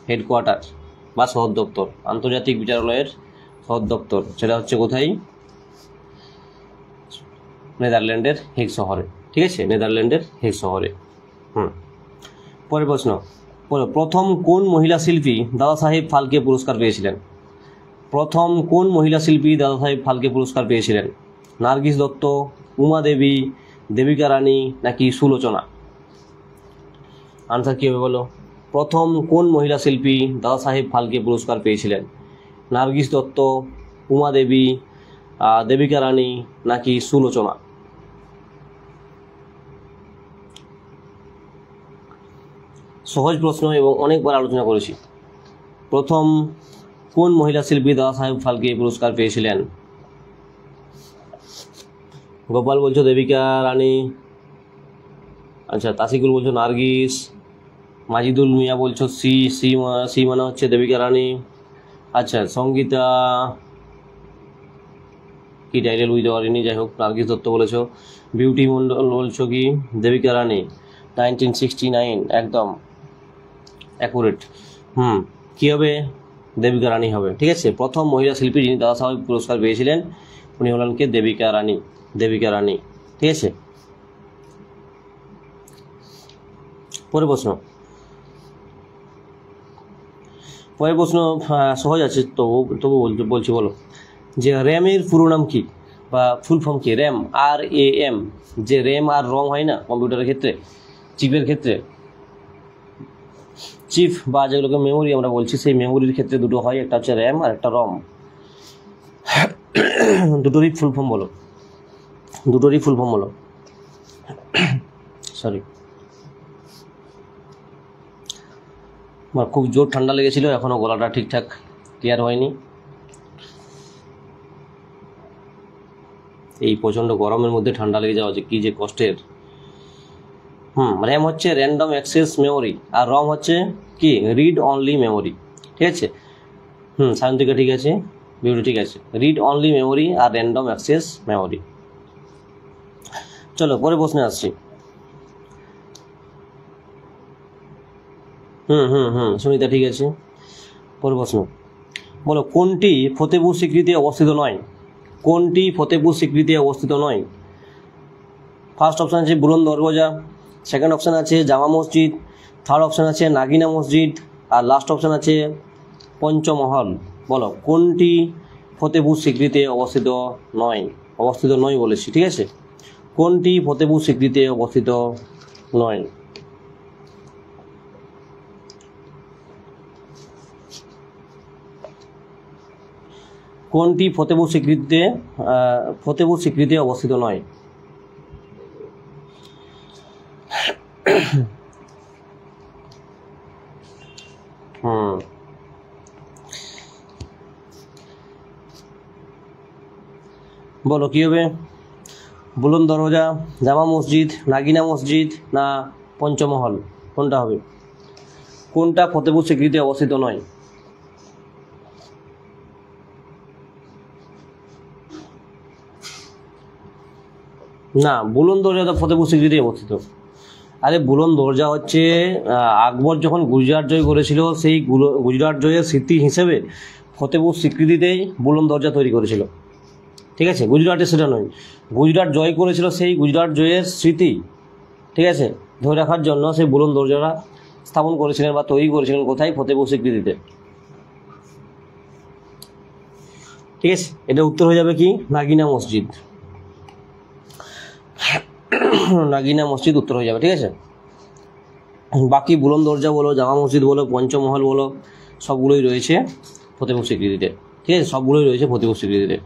হেডকোয়ার্টার বা সদর দপ্তর, আন্তর্জাতিক বিচারালয়ের সদর দপ্তর, সেটা হচ্ছে কোথায়? নেদারল্যান্ডের হেগ শহরে। ঠিক আছে, নেদারল্যান্ডের হেগ শহরে। পরের প্রশ্ন, প্রথম কোন মহিলা শিল্পী দাদা সাহেব ফালকে পুরস্কার পেয়েছিলেন? প্রথম কোন মহিলা শিল্পী দাদা সাহেব ফালকে পুরস্কার পেয়েছিলেন? নার্গিস দত্ত, উমা দেবী, দেবিকা রানী, নাকি সুলোচনা? আনসার কী হবে বলো? প্রথম কোন মহিলা শিল্পী দাদা সাহেব ফালকে পুরস্কার পেয়েছিলেন? নার্গিস দত্ত, উমা দেবী, দেবিকা রানী, নাকি সুলোচনা? সহজ প্রশ্ন এবং অনেকবার আলোচনা করেছি। প্রথম কোন মহিলা শিল্পী দাদা সাহেব ফালকে পুরস্কার পেয়েছিলেন? গোপাল বলছো দেবিকা রানী, আচ্ছা তাসিকুল বলছো নার্গিস, মাজিদুল মিয়া বলছো সি মানে হচ্ছে দেবিকা রানী, আচ্ছা সঙ্গীতা কি টাইটেল বুঝতে পারিনি, যাই হোক নার্গিস দত্ত বলেছো, বিউটি মন্ডল বলছো কি দেবিকা রানী, 1969 একদম অ্যাকুরেট। কী হবে? দেবিকা রানী হবে। ঠিক আছে, প্রথম মহিলা শিল্পী যিনি দাদাসাহেব পুরস্কার পেয়েছিলেন উনি হলেন কে? দেবিকা রানী। দেবিকা রানী। ঠিক আছে, পরের প্রশ্ন সহজ আছে, তবু বলছি, বলো যে র্যামের পুরো নাম কি বা ফুল ফর্ম কি? র্যাম, RAM, যে র্যাম আর রম হয় না কম্পিউটারের ক্ষেত্রে, চিপের ক্ষেত্রে, চিপ বা যেগুলোকে মেমোরি আমরা বলছি, সেই মেমোরির ক্ষেত্রে দুটো হয়, একটা হচ্ছে র্যাম আর একটা রম। দুটোরই ফুল ফর্ম বলো। সরি, আমার খুব জোর ঠান্ডা লেগেছিল, এখনও গলাটা ঠিকঠাক ক্লিয়ার হয়নি। এই প্রচণ্ড গরমের মধ্যে ঠান্ডা লেগে যাওয়া যে কী যে কষ্টের। র্যাম হচ্ছে র্যান্ডম অ্যাক্সেস মেমোরি, আর রম হচ্ছে কি? Read only memory. ঠিক আছে, সায়ন্তিকা ঠিক আছে, বিউটি ঠিক আছে। রিড অনলি মেমোরি আর র্যান্ডম অ্যাক্সেস মেমোরি। চলো পরে প্রশ্নে আসছি। সুনিতা ঠিক আছে। পরে প্রশ্ন বলো, কোনটি ফতেপুর সিক্রিতে অবস্থিত নয়? কোনটি ফতেপুর সিক্রিতে অবস্থিত নয়? ফার্স্ট অপশান আছে বুলন্দ দরওয়াজা, সেকেন্ড অপশান আছে জামা মসজিদ, থার্ড অপশান আছে নাগিনা মসজিদ, আর লাস্ট অপশান আছে পঞ্চমহল। বলো কোনটি ফতেপুর সিক্রিতে অবস্থিত নয় বলেছি। ঠিক আছে, কোনটি ফতেপুর সিক্রিতে অবস্থিত নয়? কোনটি ফতেপুর সিক্রিতে অবস্থিত নয়? বলো কি হবে? বুলন্দ দরওয়াজা, জামা মসজিদ, নাগিনা মসজিদ না পঞ্চমহল? কোনটা হবে? কোনটা ফতেপুর সিক্রিতে অবস্থিত নয়? না, বুলন্দ দরজা তো ফতেপুর সিক্রিতে অবস্থিত। আরে বুলন্দ দরজা হচ্ছে আকবর যখন গুজরাট জয় করেছিল, সেই গুজরাট জয়ের স্মৃতি হিসেবে ফতেপুর সিক্রিতেই বুলন্দ দরজা তৈরি করেছিল। ঠিক আছে, গুজরাটে সেটা নয়, গুজরাট জয় করেছিল, সেই গুজরাট জয়ের স্মৃতি, ঠিক আছে, ধরে রাখার জন্য সেই বুলন্দ দরজাটা স্থাপন করেছিলেন বা তৈরি করেছিলেন কোথায়? ফতেপুর সিক্রিতে। ঠিক আছে, এটা উত্তর হয়ে যাবে কি? নাগিনা মসজিদ। নাগিনা মসজিদ উত্তর হয়ে যাবে। ঠিক আছে, বাকি বুলন্দ দরজা বলো, জামা মসজিদ বলো, পঞ্চমহল বলো, সবগুলোই রয়েছে ফতেপুর সিক্রিতে। ঠিক আছে, সবগুলোই রয়েছে ফতেপুর সিক্রিতে।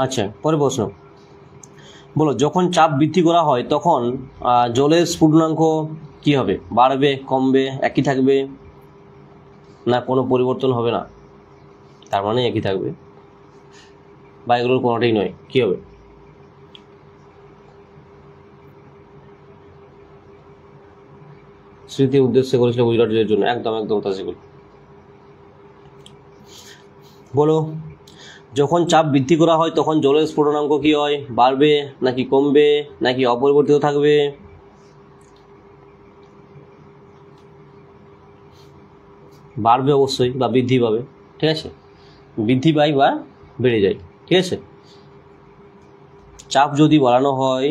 আচ্ছা, পরের প্রশ্ন বলো, যখন চাপ বৃদ্ধি করা হয় তখন জলের স্ফুটনাঙ্ক কি হবে? বাড়বে, কমবে, একই থাকবে, না কোনো পরিবর্তন হবে না? তার মানে একই থাকবে, বা এগুলোর কোনোটাই নয়। কি হবে? স্মৃতি উদ্দেশ্যে করেছিল গুজরাট জয়ের জন্য, একদম তা সেগুলো। বলো, যখন চাপ বৃদ্ধি করা হয় তখন জলের স্ফুটনাঙ্ক কি হয়? বাড়বে নাকি কমবে নাকি অপরিবর্তিত থাকবে? বাড়বে অবশ্যই, বা বৃদ্ধি পাবে। ঠিক আছে, বৃদ্ধি পায় বা বেড়ে যায়। ঠিক আছে, চাপ যদি বাড়ানো হয়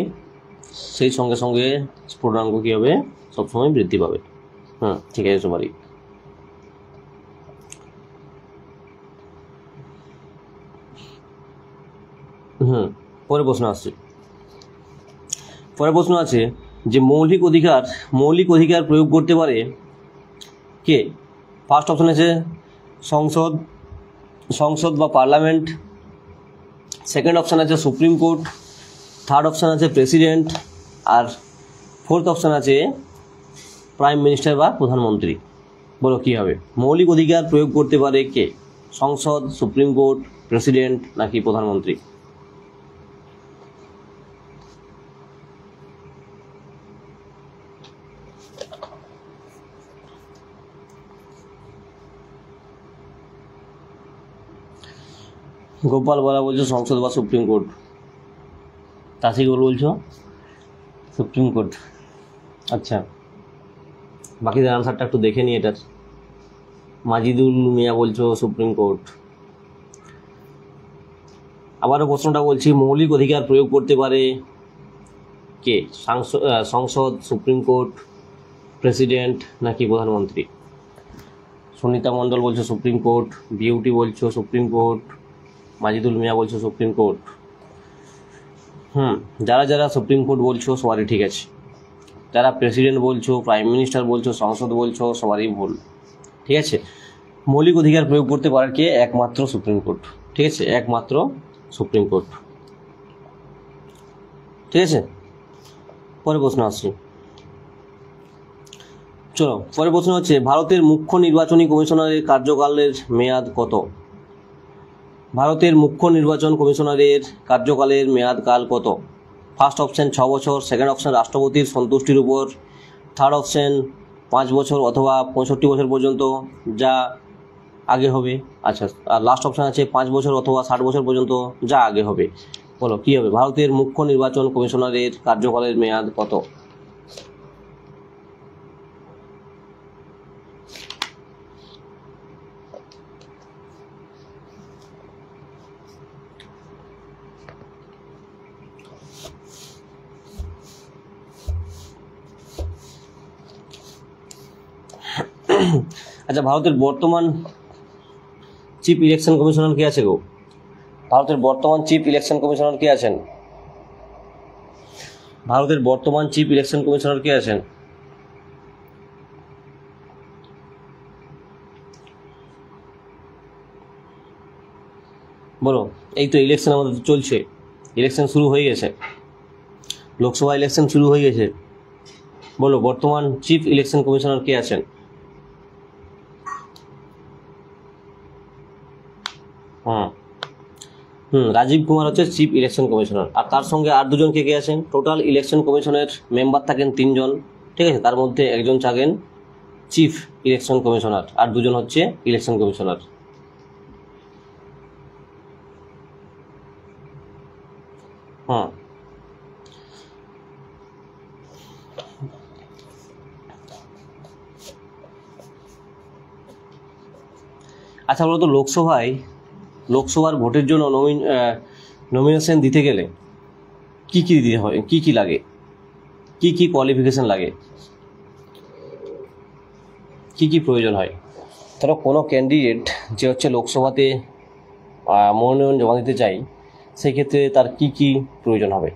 সেই সঙ্গে সঙ্গে স্ফুটনাঙ্ক কী হবে? সবসময় বৃদ্ধি পাবে। ঠিক আছে তোমারই। পরের প্রশ্ন আছে যে মৌলিক অধিকার প্রয়োগ করতে পারে কে? ফার্স্ট অপশন আছে সংসদ বা পার্লামেন্ট, সেকেন্ড অপশান আছে সুপ্রিম কোর্ট, থার্ড অপশান আছে প্রেসিডেন্ট, আর ফোর্থ অপশান আছে প্রাইম মিনিস্টার বা প্রধানমন্ত্রী। বলো কী হবে? মৌলিক অধিকার প্রয়োগ করতে পারে কে? সংসদ, সুপ্রিম কোর্ট, প্রেসিডেন্ট নাকি প্রধানমন্ত্রী? গোপাল বলা বলছে সংসদ বা সুপ্রিম কোর্ট। তাসি গোল বলছো সুপ্রিম কোর্ট। আচ্ছা, বাকিদের আনসারটা একটু দেখে নিই এটার। মাজিদুল মিয়া বলছো সুপ্রিম কোর্ট। আবারও প্রশ্নটা বলছি, মৌলিক অধিকার প্রয়োগ করতে পারে কে? সংসদ, সুপ্রিম কোর্ট, প্রেসিডেন্ট নাকি প্রধানমন্ত্রী? সুনিতা মণ্ডল বলছো সুপ্রিম কোর্ট, বিউটি বলছো সুপ্রিম কোর্ট, মাজিদুল মিয়া বলছো সুপ্রিম কোর্ট। যারা যারা সুপ্রিম কোর্ট বলছো সবারই ঠিক আছে, যারা প্রেসিডেন্ট বলছো, প্রাইম মিনিস্টার বলছো, সংসদ বলছো, সবারই ভুল। ঠিক আছে, মৌলিক অধিকার প্রয়োগ করতে পারে কে? একমাত্র সুপ্রিম কোর্ট। ঠিক আছে, একমাত্র সুপ্রিম কোর্ট। ঠিক আছে, পরে প্রশ্ন আসছি। চলো, পরের প্রশ্ন হচ্ছে, ভারতের মুখ্য নির্বাচনী কমিশনারের কার্যকালের মেয়াদ কত? ভারতের মুখ্য নির্বাচন কমিশনারের কার্যকালের মেয়াদকাল কত? ফার্স্ট অপশন 6 বছর, সেকেন্ড অপশন রাষ্ট্রপতির সন্তুষ্টির উপর, থার্ড অপশন 5 বছর অথবা 65 বছর পর্যন্ত, যা আগে হবে। আচ্ছা, আর লাস্ট অপশন আছে 5 বছর অথবা 60 বছর পর্যন্ত, যা আগে হবে। বলো কি হবে? ভারতের মুখ্য নির্বাচন কমিশনারের কার্যকালের মেয়াদ কত? আচ্ছা, ভারতের বর্তমান চিফ ইলেকশন কমিশনার কে আছে গো? ভারতের বর্তমান চিফ ইলেকশন কমিশনার কে আছেন? ভারতের বর্তমান চিফ ইলেকশন কমিশনার কে আছেন? বলো। এই তো ইলেকশন আমাদের চলছে, ইলেকশন শুরু হয়ে গেছে, লোকসভা ইলেকশন শুরু হয়ে গেছে। বলো, বর্তমান চিফ ইলেকশন কমিশনার কে আছেন? রাজীব কুমার হচ্ছে চিফ ইলেকশন কমিশনার। আর তার সঙ্গে আর দুজন কে কে আছেন? টোটাল ইলেকশন কমিশনের মেম্বার থাকেন 3 জন। ঠিক আছে, তার মধ্যে একজন থাকেন চিফ ইলেকশন কমিশনার আর দুজন হচ্ছে ইলেকশন কমিশনার। আচ্ছা বলতো, লোকসভার ভোটের জন্য নমিনেশন দিতে গেলে কি কি দিতে হয়, কি কি লাগে, কি কি কোয়ালিফিকেশন লাগে, কি কি প্রয়োজন হয়? ধরো কোনো ক্যান্ডিডেট যে হচ্ছে লোকসভাতে মনোনয়ন জমা দিতে চাই, সেই ক্ষেত্রে তার কি কি প্রয়োজন হবে?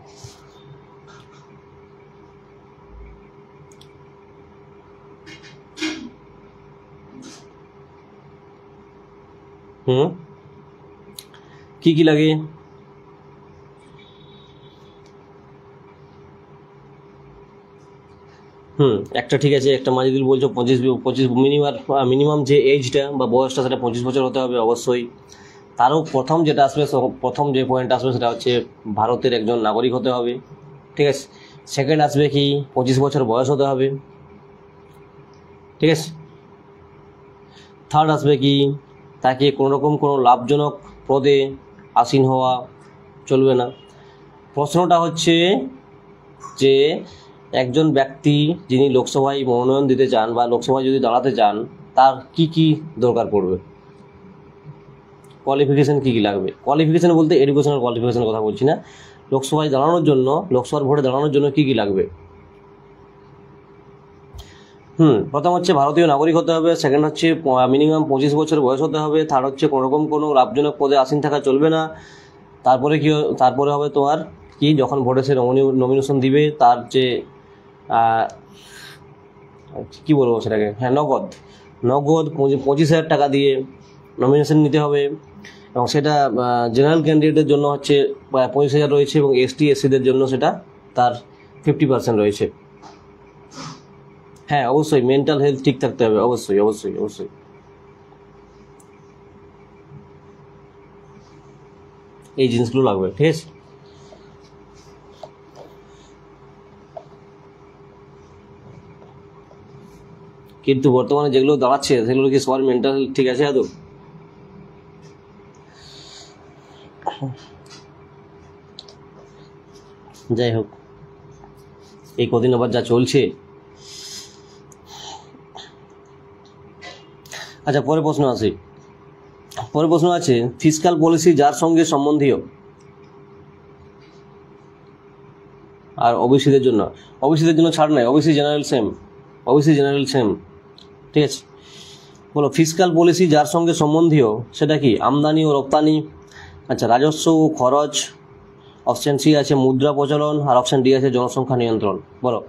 কি কি লাগে? একটা ঠিক আছে, একটা মাজিদুল বলছো 25 মিনিমাম যে এজটা বা বয়সটা সেটা 25 বছর হতে হবে অবশ্যই। তারও প্রথম যেটা আসবে, প্রথম যে পয়েন্ট আসবে সেটা হচ্ছে ভারতের একজন নাগরিক হতে হবে। ঠিক আছে, সেকেন্ড আসবে কি 25 বছর বয়স হতে হবে। ঠিক আছে, থার্ড আসবে কি তাকে কোনোরকম কোনো লাভজনক পদে আসীন হওয়া চলবে না। প্রশ্নটা হচ্ছে যে একজন ব্যক্তি যিনি লোকসভায় মনোনয়ন দিতে চান বা লোকসভায় যদি দাঁড়াতে চান, তার কি কি দরকার পড়বে, কোয়ালিফিকেশন কি কি লাগবে? কোয়ালিফিকেশন বলতে এডুকেশনাল কোয়ালিফিকেশনের কথা বলছি না, লোকসভায় দাঁড়ানোর জন্য, লোকসভার ভোটে দাঁড়ানোর জন্য কি কি লাগবে? প্রথম হচ্ছে ভারতীয় নাগরিক হতে হবে, সেকেন্ড হচ্ছে মিনিমাম 25 বছর বয়স হতে হবে, থার্ড হচ্ছে কোনোরকম কোনো লাভজনক পদে আসীন থাকা চলবে না। তারপরে হবে তোমার কি, যখন ভোটে সে নমিনেশন দিবে তার যে কি বলবো সেটাকে, নগদ 25,000 টাকা দিয়ে নমিনেশন নিতে হবে। এবং সেটা জেনারেল ক্যান্ডিডেটের জন্য হচ্ছে 25,000 রয়েছে এবং ST/SC-দের জন্য সেটা তার 50% রয়েছে। হ্যাঁ, অবশ্যই মেন্টাল হেলথ ঠিক থাকতে হবে, অবশ্যই অবশ্যই অবশ্যই। এই জিনিসগুলো লাগবে। ঠিক আছে, কিন্তু বর্তমানে যেগুলো দাঁড়াচ্ছে সেগুলো কি সবার মেন্টাল হেলথ ঠিক আছে আদৌ? যাই হোক, এই কদিন আবার যা চলছে। আচ্ছা, পরের প্রশ্ন আছে ফিসকাল পলিসি যার সঙ্গে সম্বন্ধীয়। আর ওবিসিদের জন্য ছাড় নাই, ওবিসি জেনারেল সেম। ঠিক আছে, বলো ফিসকাল পলিসি যার সঙ্গে সম্বন্ধীয় সেটা কি? আমদানি ও রপ্তানি, আচ্ছা রাজস্ব ও খরচ, অপশান সি আছে মুদ্রা প্রচলন, আর অপশান ডি আছে জনসংখ্যা নিয়ন্ত্রণ। বলো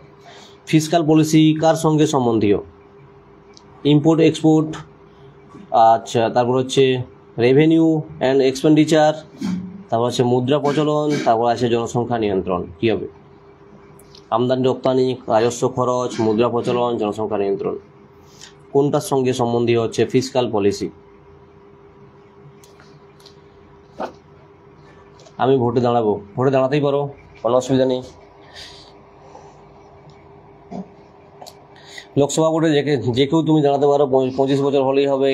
ফিসকাল পলিসি কার সঙ্গে সম্বন্ধীয়? ইম্পোর্ট এক্সপোর্ট, আচ্ছা তারপর হচ্ছে রেভিনিউ অ্যান্ড এক্সপেন্ডিচার, তারপর হচ্ছে মুদ্রা প্রচলন, তারপর আছে জনসংখ্যা নিয়ন্ত্রণ। কী হবে? আমদানি রপ্তানি, রাজস্ব খরচ, মুদ্রা প্রচলন, জনসংখ্যা নিয়ন্ত্রণ, কোনটার সঙ্গে সম্বন্ধীয় হচ্ছে ফিসকাল পলিসি? আমি ভোটে দাঁড়াতেই পারো, কোনো অসুবিধা নেই। লোকসভা ভোটে যে কেউ তুমি দাঁড়াতে পারো, 25 বছর হলেই হবে,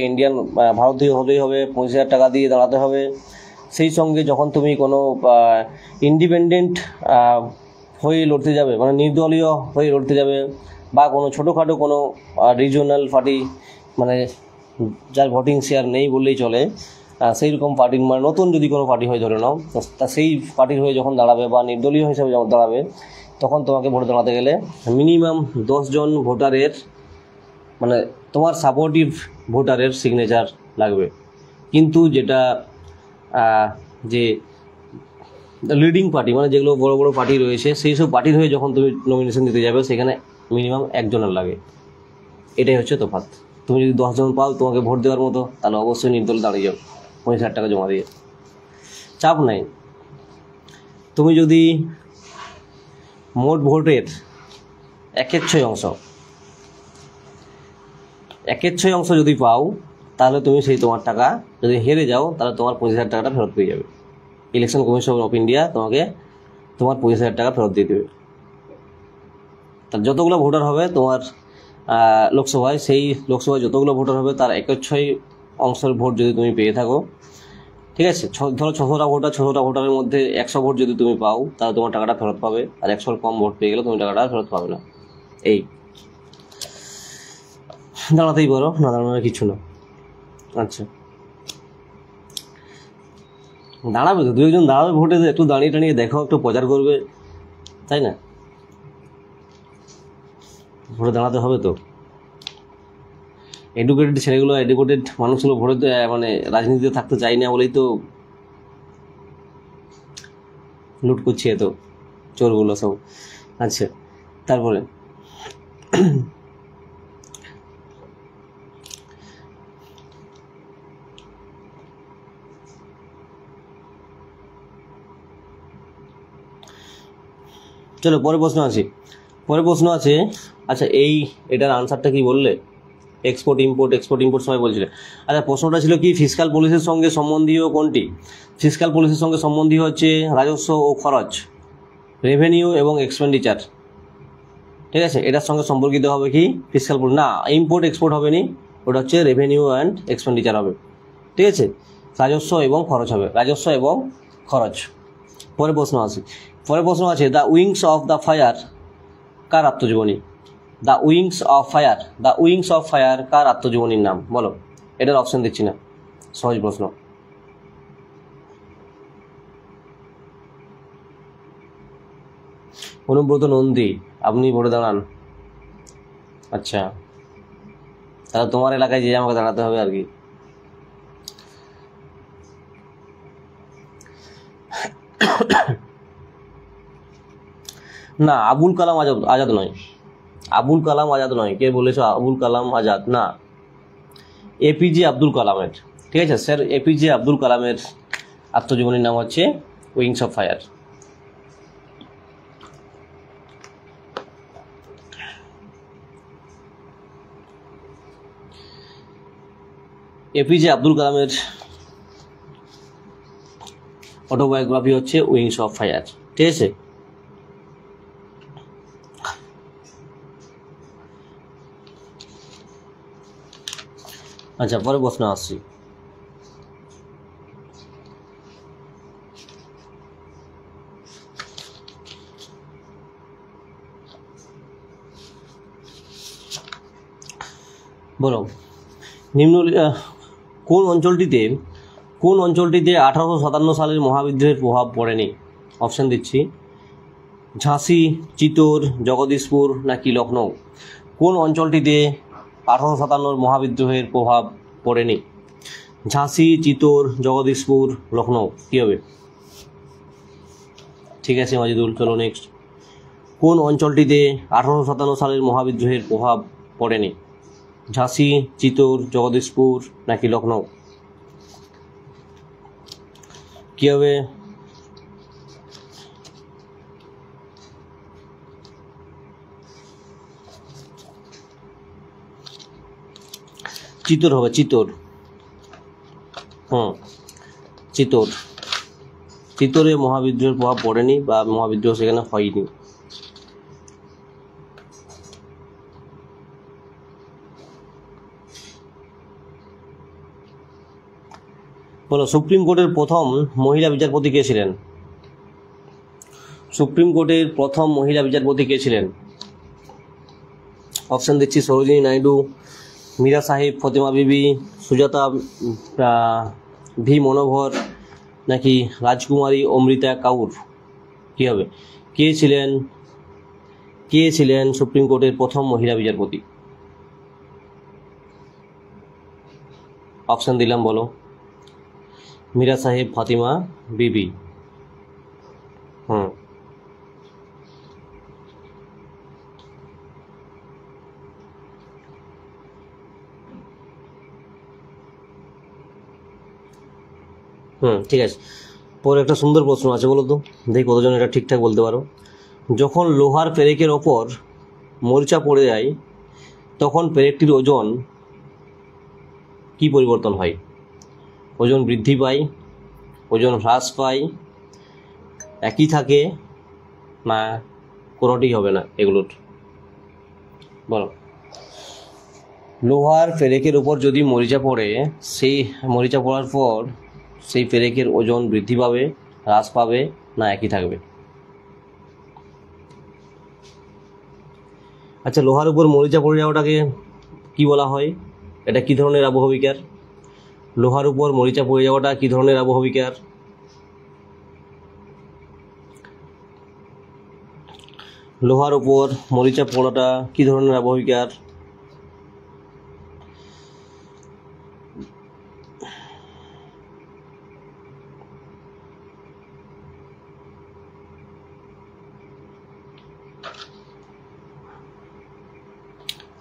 ভারতীয় হলেই হবে, 25,000 টাকা দিয়ে দাঁড়াতে হবে। সেই সঙ্গে যখন তুমি কোনো ইন্ডিপেন্ডেন্ট হয়ে লড়তে যাবে, মানে নির্দলীয় হয়ে লড়তে যাবে, বা কোনো ছোটোখাটো কোনো রিজিওনাল পার্টি, মানে যার ভোটিং শেয়ার নেই বললেই চলে, সেই রকম পার্টির, মানে নতুন যদি কোনো পার্টি হয় ধরে নাও, তা সেই পার্টির হয়ে যখন দাঁড়াবে বা নির্দলীয় হিসাবে যখন দাঁড়াবে, তখন তোমাকে ভোটে দাঁড়াতে গেলে মিনিমাম 10 জন ভোটারের, মানে তোমার সাপোর্টিভ ভোটারের সিগনেচার লাগবে। কিন্তু যেটা যে লিডিং পার্টি, মানে যেগুলো বড় বড় পার্টি রয়েছে, সেই সব পার্টির হয়ে যখন তুমি নমিনেশন দিতে যাবে, সেখানে মিনিমাম 1 জনের লাগে। এটাই হচ্ছে তফাৎ। তুমি যদি 10 জন পাও তোমাকে ভোট দেওয়ার মতো, তাহলে অবশ্যই নির্দলে দাঁড়িয়ে যাও 25,000 টাকা জমা দিয়ে, চাপ নাই। তুমি যদি মোট ভোটের 1/6 অংশ যদি পাও, তাহলে তুমি সেই তোমার টাকা, যদি হেরে যাও তাহলে তোমার 25,000 টাকাটা ফেরত পেয়ে যাবে। ইলেকশন কমিশন অফ ইন্ডিয়া তোমাকে তোমার 25,000 টাকা ফেরত দিয়ে দেবে। তার যতগুলো ভোটার হবে তোমার লোকসভায়, সেই লোকসভায় যতগুলো ভোটার হবে তার 1/6 অংশের ভোট যদি তুমি পেয়ে থাকো, ঠিক আছে, ধরো 600টা ভোটারের মধ্যে 100 ভোট যদি তুমি পাও, তাহলে তোমার টাকাটা ফেরত পাবে। আর 100 কম ভোট পেয়ে গেলে তুমি টাকাটা ফেরত পাবে না। এই দাঁড়াতেই পারো, না দাঁড়ানোর কিছু না। আচ্ছা, দাঁড়াবে তো, 2 জন দাঁড়াবে ভোটে, একটু দাঁড়িয়ে টানিয়ে দেখো, একটু প্রচার করবে, তাই না? ভোটে দাঁড়াতে হবে তো। এডুকেটেড ছেলেগুলো, এডুকেটেড মানুষগুলো ভোটে, মানে রাজনীতিতে থাকতে চাই না বলেই তো লুট করছে এত চোরগুলো সব। আচ্ছা, তারপরে চলো পরের প্রশ্ন আছে। আচ্ছা, এটার আনসারটা কি বললে? এক্সপোর্ট ইম্পোর্ট সময় বলছিলে। আচ্ছা, প্রশ্নটা ছিল কি, ফিসকাল পলিসির সঙ্গে সম্বন্ধীয় কোনটি? ফিসকাল পলিসির সঙ্গে সম্বন্ধীয় হচ্ছে রাজস্ব ও খরচ, রেভিনিউ এবং এক্সপেন্ডিচার। ঠিক আছে, এটার সঙ্গে সম্পর্কিত হবে কি ফিসকাল পলিসি, না ইম্পোর্ট এক্সপোর্ট হবে নি, ওটা হচ্ছে রেভিনিউ অ্যান্ড এক্সপেন্ডিচার হবে। ঠিক আছে, রাজস্ব এবং খরচ। পরের প্রশ্ন আছে the wings of the fire কার আত্মজীবনী? দ্য উইংস অফ ফায়ার কার আত্মজীবনীর নাম? বলো। এটার অপশন দিচ্ছি না, সহজ প্রশ্ন। অনুব্রত নন্দী, আপনি ভোটে দাঁড়ান। আচ্ছা, তাহলে তোমার এলাকায় যে আমাকে দাঁড়াতে হবে আর কি। না, আবুল কালাম আজাদ নয়। কে বলেছো আবুল কালাম আজাদ? না, এপিজে আব্দুল কালামের। ঠিক আছে স্যার, এপিজে আব্দুল কালামের আত্মজীবনীর নাম হচ্ছে wings of fire. APJ Abdul কালামের অটোবায়োগ্রাফি হচ্ছে উইংস অফ ফায়ার। ঠিক আছে, আচ্ছা পরে প্রশ্ন আসছি। বলো নিম্ন কোন অঞ্চলটিতে 1857 সালের মহাবিদ্রোহের প্রভাব পড়েনি? অপশান দিচ্ছি, ঝাঁসি, চিতোর, জগদীশপুর নাকি লখনৌ। কোন অঞ্চলটিতে 1857 মহাবিদ্রোহের প্রভাব পড়েনি? ঝাঁসি, চিতোর, জগদীশপুর, লখনৌ। কী হবে? ঠিক আছে মাজিদুল, চলো নেক্সট। কোন অঞ্চলটিতে 1857 সালের মহাবিদ্রোহের প্রভাব পড়েনি? ঝাঁসি, চিতোর, জগদীশপুর নাকি লখনৌ। কী হবে? চিতোর হবে, চিতোর। চিতোরে মহাবিদ্রোহের প্রভাব পড়েনি বা মহাবিদ্রোহ সেখানে হয়নি। বলো সুপ্রিম কোর্টের প্রথম মহিলা বিচারপতি কে ছিলেন? সুপ্রিম কোর্টের প্রথম মহিলা বিচারপতি কে ছিলেন? অপশান দিচ্ছি, সরোজিনী নাইডু, মীরা সাহেব, ফতেমা বিবি, সুজাতা ভি মনোহর নাকি রাজকুমারী অমৃতা কাউর। কী হবে? কে ছিলেন সুপ্রিম কোর্টের প্রথম মহিলা বিচারপতি? অপশান দিলাম, বলো। মীরা সাহেব, ফাতিমা বিবি। ঠিক আছে। পরে একটা সুন্দর প্রশ্ন আছে, বলো তো দেখি কতজন এটা ঠিকঠাক বলতে পারো। যখন লোহার পেরেকের ওপর মরিচা পড়ে যায় তখন পেরেকটির ওজন কি পরিবর্তন হয়? ওজন বৃদ্ধি পায়, ওজন হ্রাস পায়, একই থাকে, না কোনোটি হবে না এগুলোর? বলো। লোহার পেরেকের ওপর যদি মরিচা পড়ে, সেই মরিচা পড়ার পর সেই পেরেকের ওজন বৃদ্ধি পাবে, হ্রাস পাবে, না একই থাকবে? আচ্ছা, লোহার উপর মরিচা পড়ে যাওয়াটাকে কি বলা হয়? এটা কি ধরনের আবহবিকার? লোহার উপর মরিচা পড়ে যাওয়াটা কি ধরনের আবহবিকার? লোহার উপর মরিচা পড়াটা কি ধরনের আবহবিকার?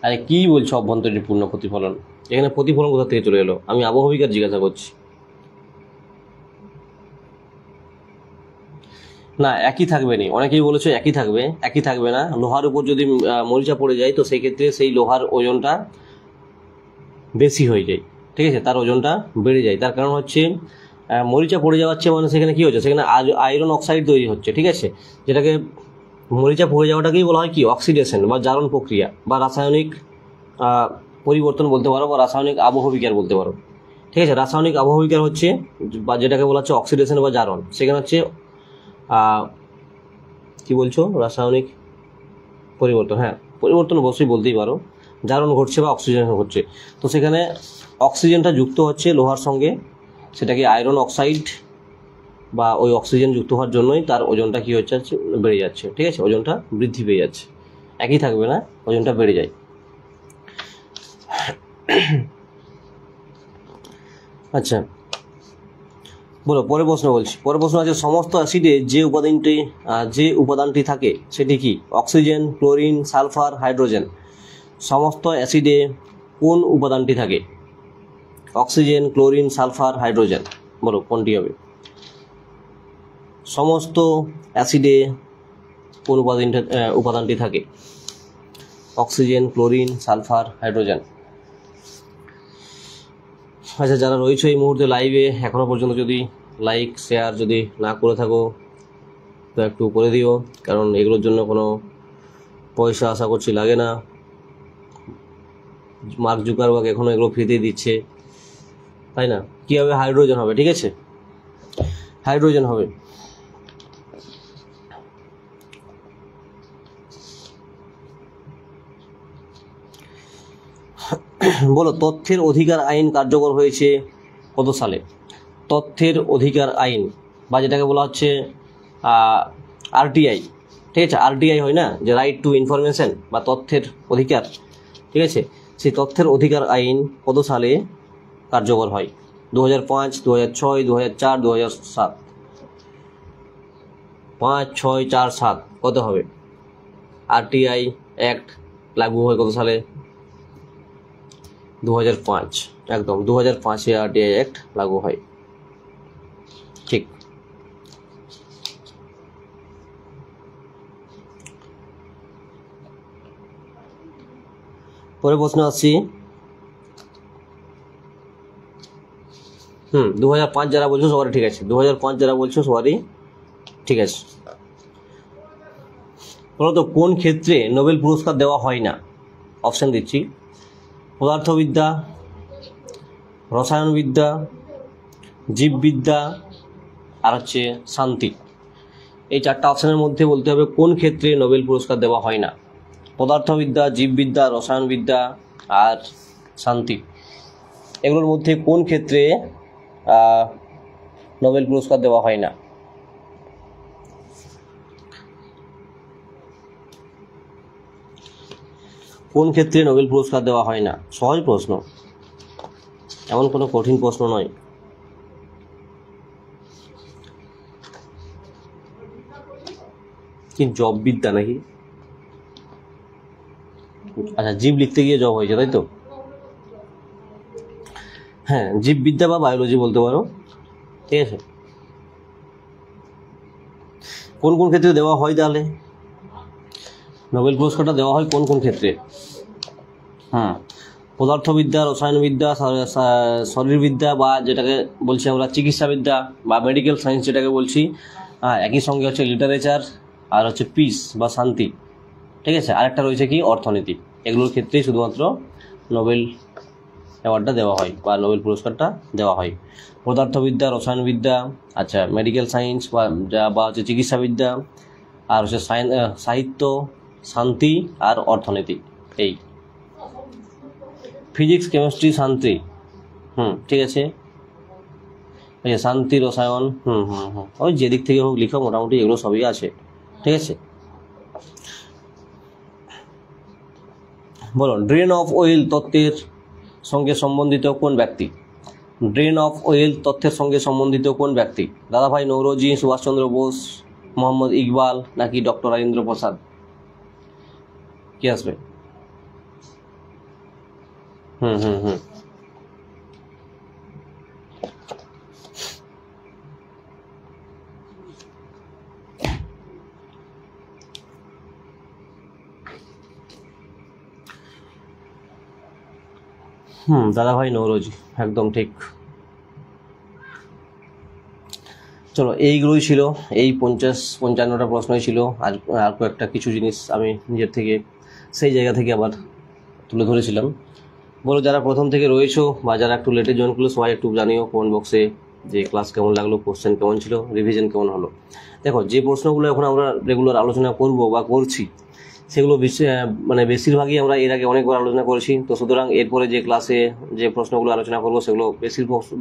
আরে কি বলছো অভ্যন্তরীণ পূর্ণ প্রতিফলন? এখানে প্রতিফলন কোথা থেকে চলে এলো? আমি আবহবিকার জিজ্ঞাসা করছি। না, একই থাকবে না। অনেকেই বলেছে একই থাকবে না। লোহার উপর যদি মরিচা পড়ে যায় তো সেই ক্ষেত্রে সেই লোহার ওজনটা বেশি হয়ে যায়, ঠিক আছে, তার ওজনটা বেড়ে যায়। তার কারণ হচ্ছে মরিচা পড়ে যাওয়াচ্ছে মানে সেখানে কি হচ্ছে? সেখানে আয়রন অক্সাইড তৈরি হচ্ছে, ঠিক আছে, যেটাকে মরিচা পড়ে যাওয়াটাকেই বলা হয় কি অক্সিডেশন বা জারণ প্রক্রিয়া বা রাসায়নিক পরিবর্তন বলতে পারো বা রাসায়নিক আবহবিকার বলতে পারো, ঠিক আছে। রাসায়নিক আবহবিকার হচ্ছে বা যেটাকে বলা হচ্ছে অক্সিডেশন বা জারণ, সেখানে হচ্ছে কি বলছো রাসায়নিক পরিবর্তন, হ্যাঁ পরিবর্তন অবশ্যই বলতেই পারো, জারণ ঘটছে বা অক্সিজেন ঘটছে। তো সেখানে অক্সিজেনটা যুক্ত হচ্ছে লোহার সঙ্গে, সেটাকে আয়রন অক্সাইড বা ওই অক্সিজেন যুক্ত হওয়ার জন্যই তার ওজনটা কী হচ্ছে বেড়ে যাচ্ছে, ঠিক আছে, ওজনটা বৃদ্ধি পেয়ে যাচ্ছে, একই থাকবে না, ওজনটা বেড়ে যায়। আচ্ছা বলো, পরের প্রশ্ন বলছি। পরের প্রশ্ন আছে, সমস্ত অ্যাসিডে যে উপাদানটি থাকে সেটি কি? Oxygen, chlorine, sulphur, hydrogen. সমস্ত অ্যাসিডে কোন উপাদানটি থাকে? Oxygen, chlorine, sulphur, hydrogen. বলো কোনটি হবে? সমস্ত অ্যাসিডে কোন উপাদানটি থাকে? Oxygen, chlorine, sulphur, hydrogen. আচ্ছা, যারা রয়েছে এই মুহূর্তে লাইভে এখনও পর্যন্ত যদি লাইক শেয়ার যদি না করে থাকো তো একটু করে দিও, কারণ এগুলোর জন্য কোনো পয়সা আশা করছি লাগে না। মার্ক জুকারবার্গ এখনও এগুলো ফ্রিতেই দিচ্ছে, তাই না? কী হবে? হাইড্রোজেন হবে, ঠিক আছে, হাইড্রোজেন হবে। বলো, তথ্যের অধিকার আইন কার্যকর হয়েছে কত সালে? তথ্যের অধিকার আইন বা যেটাকে বলা হচ্ছে আরটিআই, ঠিক আছে, আরটিআই হয় না, যে রাইট টু ইনফরমেশন বা তথ্যের অধিকার, ঠিক আছে, সেই তথ্যের অধিকার আইন কত সালে কার্যকর হয়? 2005, 2006, 2004, 2007? 5, 6, 4, 7 কত হবে? আরটিআই অ্যাক্ট লাগু হয় কত সালে? 2005, একদম 2005-এ আরটিআই অ্যাক্ট লাগু হয়, ঠিক। পরে প্রশ্ন আসছি। 2005 যারা বলছো সবারই ঠিক আছে, 2005 যারা বলছো সবারই ঠিক আছে। বলতো কোন ক্ষেত্রে নোবেল পুরস্কার দেওয়া হয় না? অপশান দিচ্ছি: পদার্থবিদ্যা, রসায়নবিদ্যা, জীববিদ্যা, আর হচ্ছে শান্তি। এই চারটা অপশানের মধ্যে বলতে হবে কোন ক্ষেত্রে নোবেল পুরস্কার দেওয়া হয় না। পদার্থবিদ্যা, জীববিদ্যা, রসায়নবিদ্যা আর শান্তি, এগুলোর মধ্যে কোন ক্ষেত্রে নোবেল পুরস্কার দেওয়া হয় না? কোন ক্ষেত্রে নোবেল পুরস্কার দেওয়া হয় না? সহজ প্রশ্ন, এমন কোনো কঠিন প্রশ্ন নয়। কি জব বিদ্যা নাকি? আচ্ছা, জীব লিখতে গিয়ে জব হয়েছে, তাই তো? হ্যাঁ, জীববিদ্যা বা বায়োলজি বলতে পারো, ঠিক আছে। কোন কোন ক্ষেত্রে দেওয়া হয় তাহলে নোবেল পুরস্কারটা? দেওয়া হয় কোন কোন ক্ষেত্রে? পদার্থবিদ্যা, রসায়নবিদ্যা, শরীরবিদ্যা বা যেটাকে বলছি আমরা চিকিৎসাবিদ্যা বা মেডিকেল সায়েন্স যেটাকে বলছি, একই সঙ্গে হচ্ছে লিটারেচার আর হচ্ছে পিস বা শান্তি, ঠিক আছে। আরেকটা রয়েছে কি অর্থনীতি। এগুলোর ক্ষেত্রেই শুধুমাত্র নোবেল অ্যাওয়ার্ডটা দেওয়া হয় বা নোবেল পুরস্কারটা দেওয়া হয়। পদার্থবিদ্যা, রসায়নবিদ্যা, আচ্ছা মেডিকেল সায়েন্স বা হচ্ছে চিকিৎসাবিদ্যা, আর হচ্ছে সাহিত্য, শান্তি আর অর্থনীতি। এই ফিজিক্স, কেমিস্ট্রি, শান্তি, ঠিক আছে, এই শান্তি, রসায়ন, ওই যেদিক থেকে হোক লিখো, মোটামুটি এগুলো সবই আছে, ঠিক আছে। বলো, ড্রেন অফ ওয়েল তত্ত্বের সঙ্গে সম্বন্ধিত কোন ব্যক্তি? ড্রেন অফ ওয়েল তথ্যের সঙ্গে সম্বন্ধিত কোন ব্যক্তি? দাদাভাই নৌরোজি, সুভাষচন্দ্র বোস, মোহাম্মদ ইকবাল নাকি ডক্টর রাজেন্দ্র প্রসাদ? কি আসবে? দাদাভাই নৌরোজি, একদম ঠিক। চলো, এইগুলোই ছিল, এই 50-55টা প্রশ্নই ছিল। আর কয়েকটা কিছু জিনিস আমি নিজের থেকে সেই জায়গা থেকে আবার তুলে ধরেছিলাম। বলো, যারা প্রথম থেকে রয়েছো বা যারা একটু লেটে জয়েন করলো সবাই একটু জানিও কমেন্ট বক্সে যে ক্লাস কেমন লাগলো, কোশ্চেন কেমন ছিল, রিভিশন কেমন হলো। দেখো, যে প্রশ্নগুলো এখন আমরা রেগুলার আলোচনা করব বা করছি সেগুলো মানে বেশিরভাগই আমরা এর আগে অনেকবার আলোচনা করেছি। তো সুতরাং এরপরে যে ক্লাসে যে প্রশ্নগুলো আলোচনা করবো সেগুলো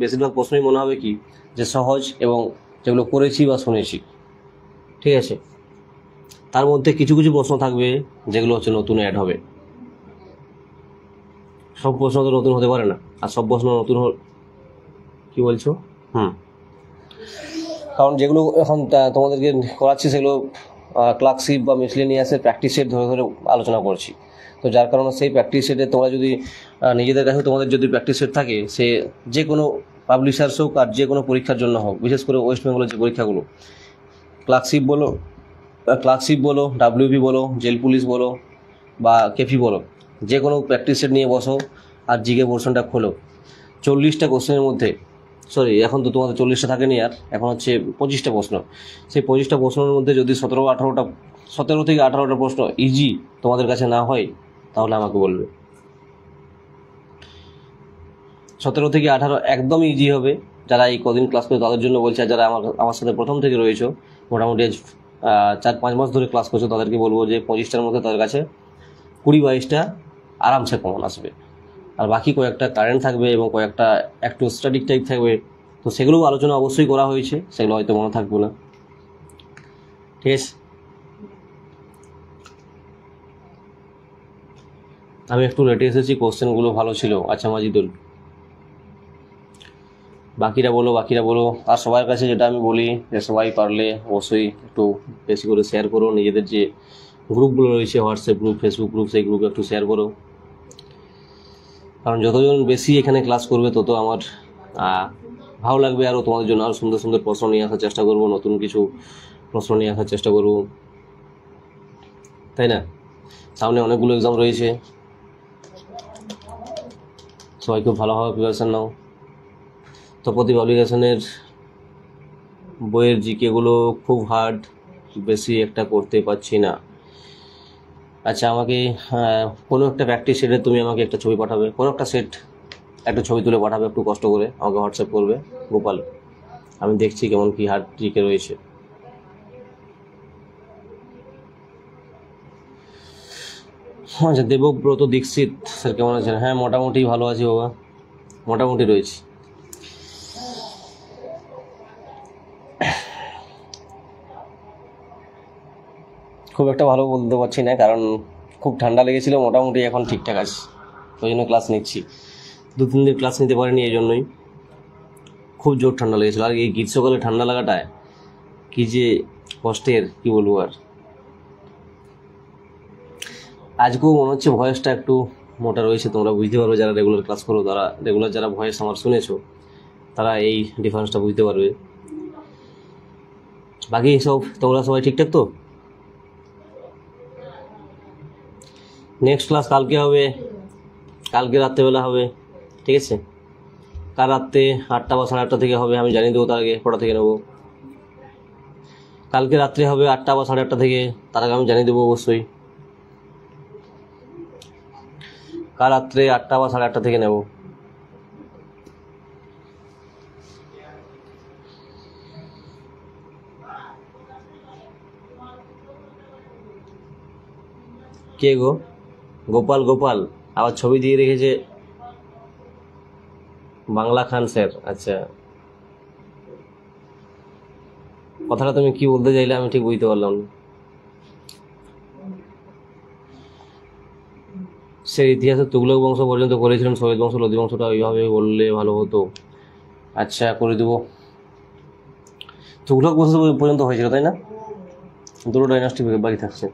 বেশিরভাগ প্রশ্নই মনে হবে কি যে সহজ, এবং যেগুলো করেছি বা শুনেছি, ঠিক আছে। তার মধ্যে কিছু কিছু প্রশ্ন থাকবে যেগুলো হচ্ছে নতুন অ্যাড হবে। সব প্রশ্ন তো নতুন হতে পারে না, আর সব প্রশ্ন নতুন কি বলছো? কারণ যেগুলো এখন তোমাদেরকে করাচ্ছি সেগুলো ক্লার্কশিপ বা মিসলেনিয়াসের প্র্যাকটিস সেট ধরে ধরে আলোচনা করছি। তো যার কারণে সেই প্র্যাকটিস সেটে তোমরা যদি নিজেদের কাছে তোমাদের যদি প্র্যাকটিস সেট থাকে, সে যে কোনো পাবলিশার্স হোক আর যে কোনো পরীক্ষার জন্য হোক, বিশেষ করে ওয়েস্ট বেঙ্গলের যে পরীক্ষাগুলো, ক্লার্কশিপ বলো, ডাব্লিউপি বলো, জেল পুলিশ বলো বা কেপি বলো, যে কোনো প্র্যাকটিস সেট নিয়ে বসো আর জিকে পোর্শনটা খোলো। 40টা কোশ্চেনের মধ্যে, সরি এখন তো তোমাদের 40টা থাকেনি, আর এখন হচ্ছে 25টা প্রশ্ন। সেই 25টা প্রশ্নের মধ্যে যদি 17 থেকে 18টা প্রশ্ন ইজি তোমাদের কাছে না হয় তাহলে আমাকে বলবে। 17 থেকে 18 একদমই ইজি হবে। যারা এই কদিন ক্লাস করে তাদের জন্য বলছে, আর যারা আমার সাথে প্রথম থেকে রয়েছো, মোটামুটি 4-5 মাস ধরে ক্লাস করছো, তাদেরকে বলবো যে 25টার মধ্যে তাদের কাছে 20-22টা আরামসে কমন আসবে, আর বাকি কয়েকটা কারেন্ট থাকবে এবং কয়েকটা একটু স্ট্যাটিক টাইপ থাকবে, তো সেগুলোও আলোচনা অবশ্যই করা হয়েছে, সেগুলো হয়তো মনে থাকবে না। ঠিক আছে, আমি একটু লেটে এসেছি, কোশ্চেনগুলো ভালো ছিল। আচ্ছা মাজিদুল, বাকিরা বলো। আর সবার কাছে যেটা আমি বলি যে সবাই পারলে অবশ্যই একটু বেশি করে শেয়ার করো, নিজেদের যে গ্রুপগুলো রয়েছে, হোয়াটসঅ্যাপ গ্রুপ, ফেসবুক গ্রুপ, সেই গ্রুপে একটু শেয়ার করো। কারণ যতজন বেশি এখানে ক্লাস করবে তত আমার ভালো লাগবে, আরও তোমাদের জন্য আরও সুন্দর সুন্দর প্রশ্ন নিয়ে আসার চেষ্টা করব, নতুন কিছু প্রশ্ন নিয়ে আসার চেষ্টা করব, তাই না? সামনে অনেকগুলো এক্সাম রয়েছে, সবাই খুব ভালোভাবে প্রিপারেশান নাও। তো প্রতি পাবলিকেশনের বইয়ের জিকেগুলো খুব হার্ড, বেশি একটা করতে পারছি না। আচ্ছা, আমাকে কোনো একটা প্র্যাকটিস সেটে তুমি আমাকে একটা ছবি পাঠাবে, কোনো একটা সেট একটা ছবি তুলে পাঠাবে, একটু কষ্ট করে আমাকে হোয়াটসঅ্যাপ করবে গোপাল, আমি দেখছি কেমন কি হার্ড জিকে রয়েছে। আচ্ছা, দেবব্রত দীক্ষিত স্যার কেমন আছেন? হ্যাঁ, মোটামুটি ভালো আছি বাবা, মোটামুটি রয়েছি। খুব একটা ভালো বলতে পারছি না, কারণ খুব ঠান্ডা লেগেছিল, মোটামুটি এখন ঠিকঠাক আছে, ওই জন্য ক্লাস নিচ্ছি। 2-3 দিন ক্লাস নিতে পারিনি, এই জন্যই। খুব জোর ঠান্ডা লেগেছিলো, আর এই গ্রীষ্মকালে ঠান্ডা লাগাটায় কি যে কষ্টের, কি বলবো আর। আজকেও মনে হচ্ছে ভয়েসটা একটু মোটা রয়েছে, তোমরা বুঝতে পারবে যারা রেগুলার ক্লাস করো, তারা রেগুলার যারা ভয়েস আমার শুনেছো তারা এই ডিফারেন্সটা বুঝতে পারবে। বাকি সব তোমরা সবাই ঠিকঠাক তো? নেক্সট ক্লাস কালকে হবে, কালকে রাত্রেবেলা হবে, ঠিক আছে? কাল রাত্রে 8টা বা 8:30 থেকে হবে, আমি জানিয়ে দেবো, তার আগে পড়া থেকে নেবো। কালকে রাত্রে হবে 8টা বা 8:30 থেকে, তার আগে আমি জানিয়ে দেবো অবশ্যই। কাল রাত্রে 8টা বা 8:30 থেকে নেব। কে গো? গোপাল আবার ছবি দিয়ে রেখেছে, বাংলা খান স্যার। আচ্ছা, কথাটা তুমি কি বলতে চাইলে আমি ঠিক বুঝতে পারলাম না। সে ইতিহাসে তুগলক বংশ পর্যন্ত করেছিলেন, সৈয়দ বংশ লোদি বংশটা ওইভাবে বললে ভালো হতো। আচ্ছা, করে দেবো। তুগলক বংশ পর্যন্ত হয়েছিল, তাই না? দুটো ডাইনাস্টি বাকি থাকছে।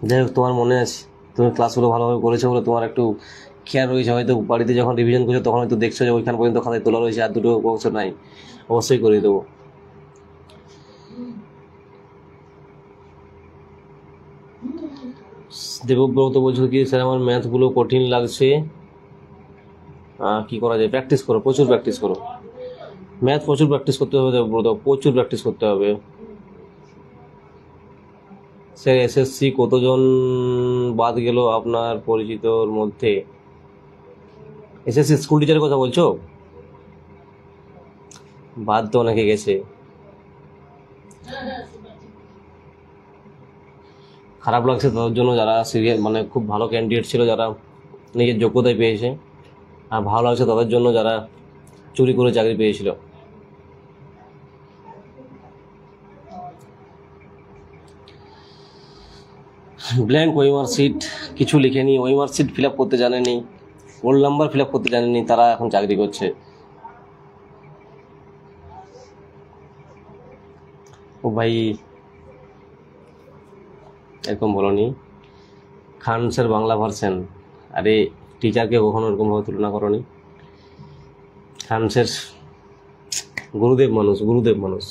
যাই হোক, তোমার মনে আছে, তুমি ক্লাসগুলো ভালোভাবে করেছো বলে তোমার একটু খেয়াল রয়েছে, হয়তো বাড়িতে যখন রিভিশন করছো তখন হয়তো দেখছো যে ওইখান পর্যন্ত খাতায় তোলা রয়েছে, আর দুটো বংশ নাই। অবশ্যই করে দেবো। দেবব্রত বলছো কি স্যার আমার ম্যাথগুলো কঠিন লাগছে, কি করা যায়? প্র্যাকটিস করো, প্রচুর প্র্যাকটিস করো, ম্যাথ প্রচুর প্র্যাকটিস করতে হবে দেবব্রত, প্রচুর প্র্যাকটিস করতে হবে। স্যার এসএসসি কতজন বাদ গেল আপনার পরিচিতর মধ্যে? এসএসসি স্কুল টিচারের কথা বলছো? বাদ তো অনেকে গেছে, খারাপ লাগছে তাদের জন্য যারা সিরিয়াস মানে খুব ভালো ক্যান্ডিডেট ছিল, যারা নিজের যোগ্যতায় পেয়েছে, আর ভালো লাগছে তাদের জন্য যারা চুরি করে চাকরি পেয়েছিল। ব্ল্যাঙ্ক ওয়েমার সিট কিছু লিখেনি, ওয়েমার সিট ফিল আপ করতে জানেনি, রোল নাম্বার ফিল আপ করতে জানেনি, তারা এখন চাকরি করছে। ও ভাই, এরকম বলনি। খান স্যার বাংলা ভার্সন, আরে টিচারকে কখনো এরকমভাবে তুলনা করনি। খান স্যার গুরুদেব মানুষ, গুরুদেব মানুষ।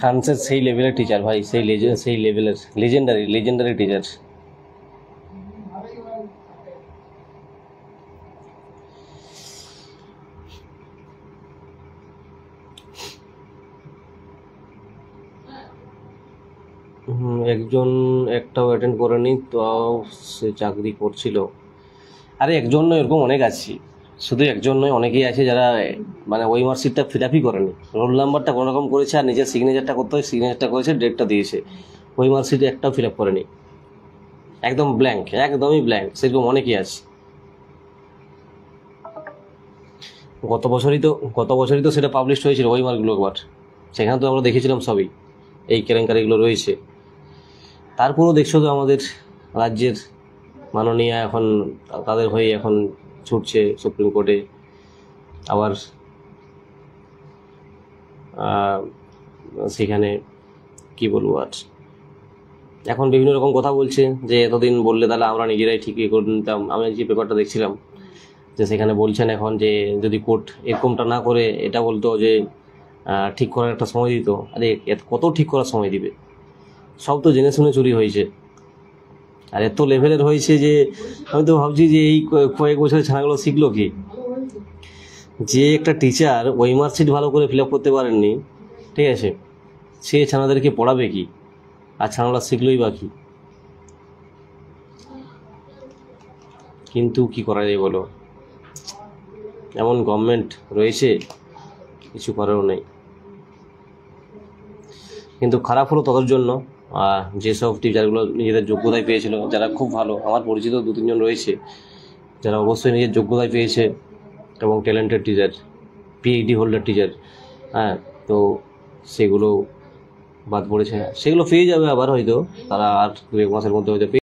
খান স্যার সেই লেভেলের টিচার ভাই, সেই লেভেলের লেজেন্ডারি টিচার। একজন একটাও অ্যাটেন্ড করেনি, তো সে চাকরি করছিল। আরে একজন নয়, এরকম অনেক আছে, শুধু একজন নয়, অনেকেই আছে যারা মানে ওই মার্কশিটটা ফিল আপই করেনি। রোল নাম্বারটা কোনো রকম করেছে, আর নিজের সিগনেচারটা করতে হয়, সিগনেচারটা করেছে, ডেটটা দিয়েছে, ওই মার্কশিটে একটাও ফিল আপ করেনি, একদম ব্ল্যাঙ্ক, একদমই ব্ল্যাঙ্ক, সেরকম অনেকেই আছে। গত বছরই তো সেটা পাবলিশ হয়েছিল ওই মার্কগুলো একবার, সেখানে তো আমরা দেখেছিলাম সবই, এই কেলেঙ্কারিগুলো রয়েছে। তারপরেও দেখছো তো আমাদের রাজ্যের মাননীয়া এখন তাদের হয়ে এখন ছুটছে সুপ্রিম কোর্টে। আবার সেখানে কি বলবো, আর এখন বিভিন্ন রকম কথা বলছে যে এতদিন বললে তাহলে আমরা নিজেরাই ঠিকই করে নিতাম। আমি যে পেপারটা দেখছিলাম যে সেখানে বলছেন এখন যে যদি কোর্ট এরকমটা না করে এটা বলতো যে ঠিক করার একটা সময় দিত, আরে কত ঠিক করার সময় দিবে, সব তো জেনে শুনে চুরি হয়েছে, আর এত লেভেলের হয়েছে যে আমি তো ভাবছি যে এই কয়েক বছরের ছানাগুলো শিখলো কি? যে একটা টিচার ওই মার্কশিট ভালো করে ফিল আপ করতে পারেননি, ঠিক আছে, সে ছানাদেরকে পড়াবে কি, আর ছানাগুলো শিখলোই বা কি? কিন্তু কি করা যায় বলো, এমন গভর্নমেন্ট রয়েছে, কিছু করারও নেই। কিন্তু খারাপ হলো তাদের জন্য যেসব টিচারগুলো নিজেদের যোগ্যতায় পেয়েছিল, যারা খুব ভালো, আমার পরিচিত 2-3 জন রয়েছে যারা অবশ্যই নিজের যোগ্যতায় পেয়েছে এবং talented teacher, PhD holder teacher, হ্যাঁ, তো সেগুলো বাদ পড়েছে। সেগুলো পেয়ে যাবে আবার, হয়তো তারা আর 2-1 মাসের মধ্যে হয়তো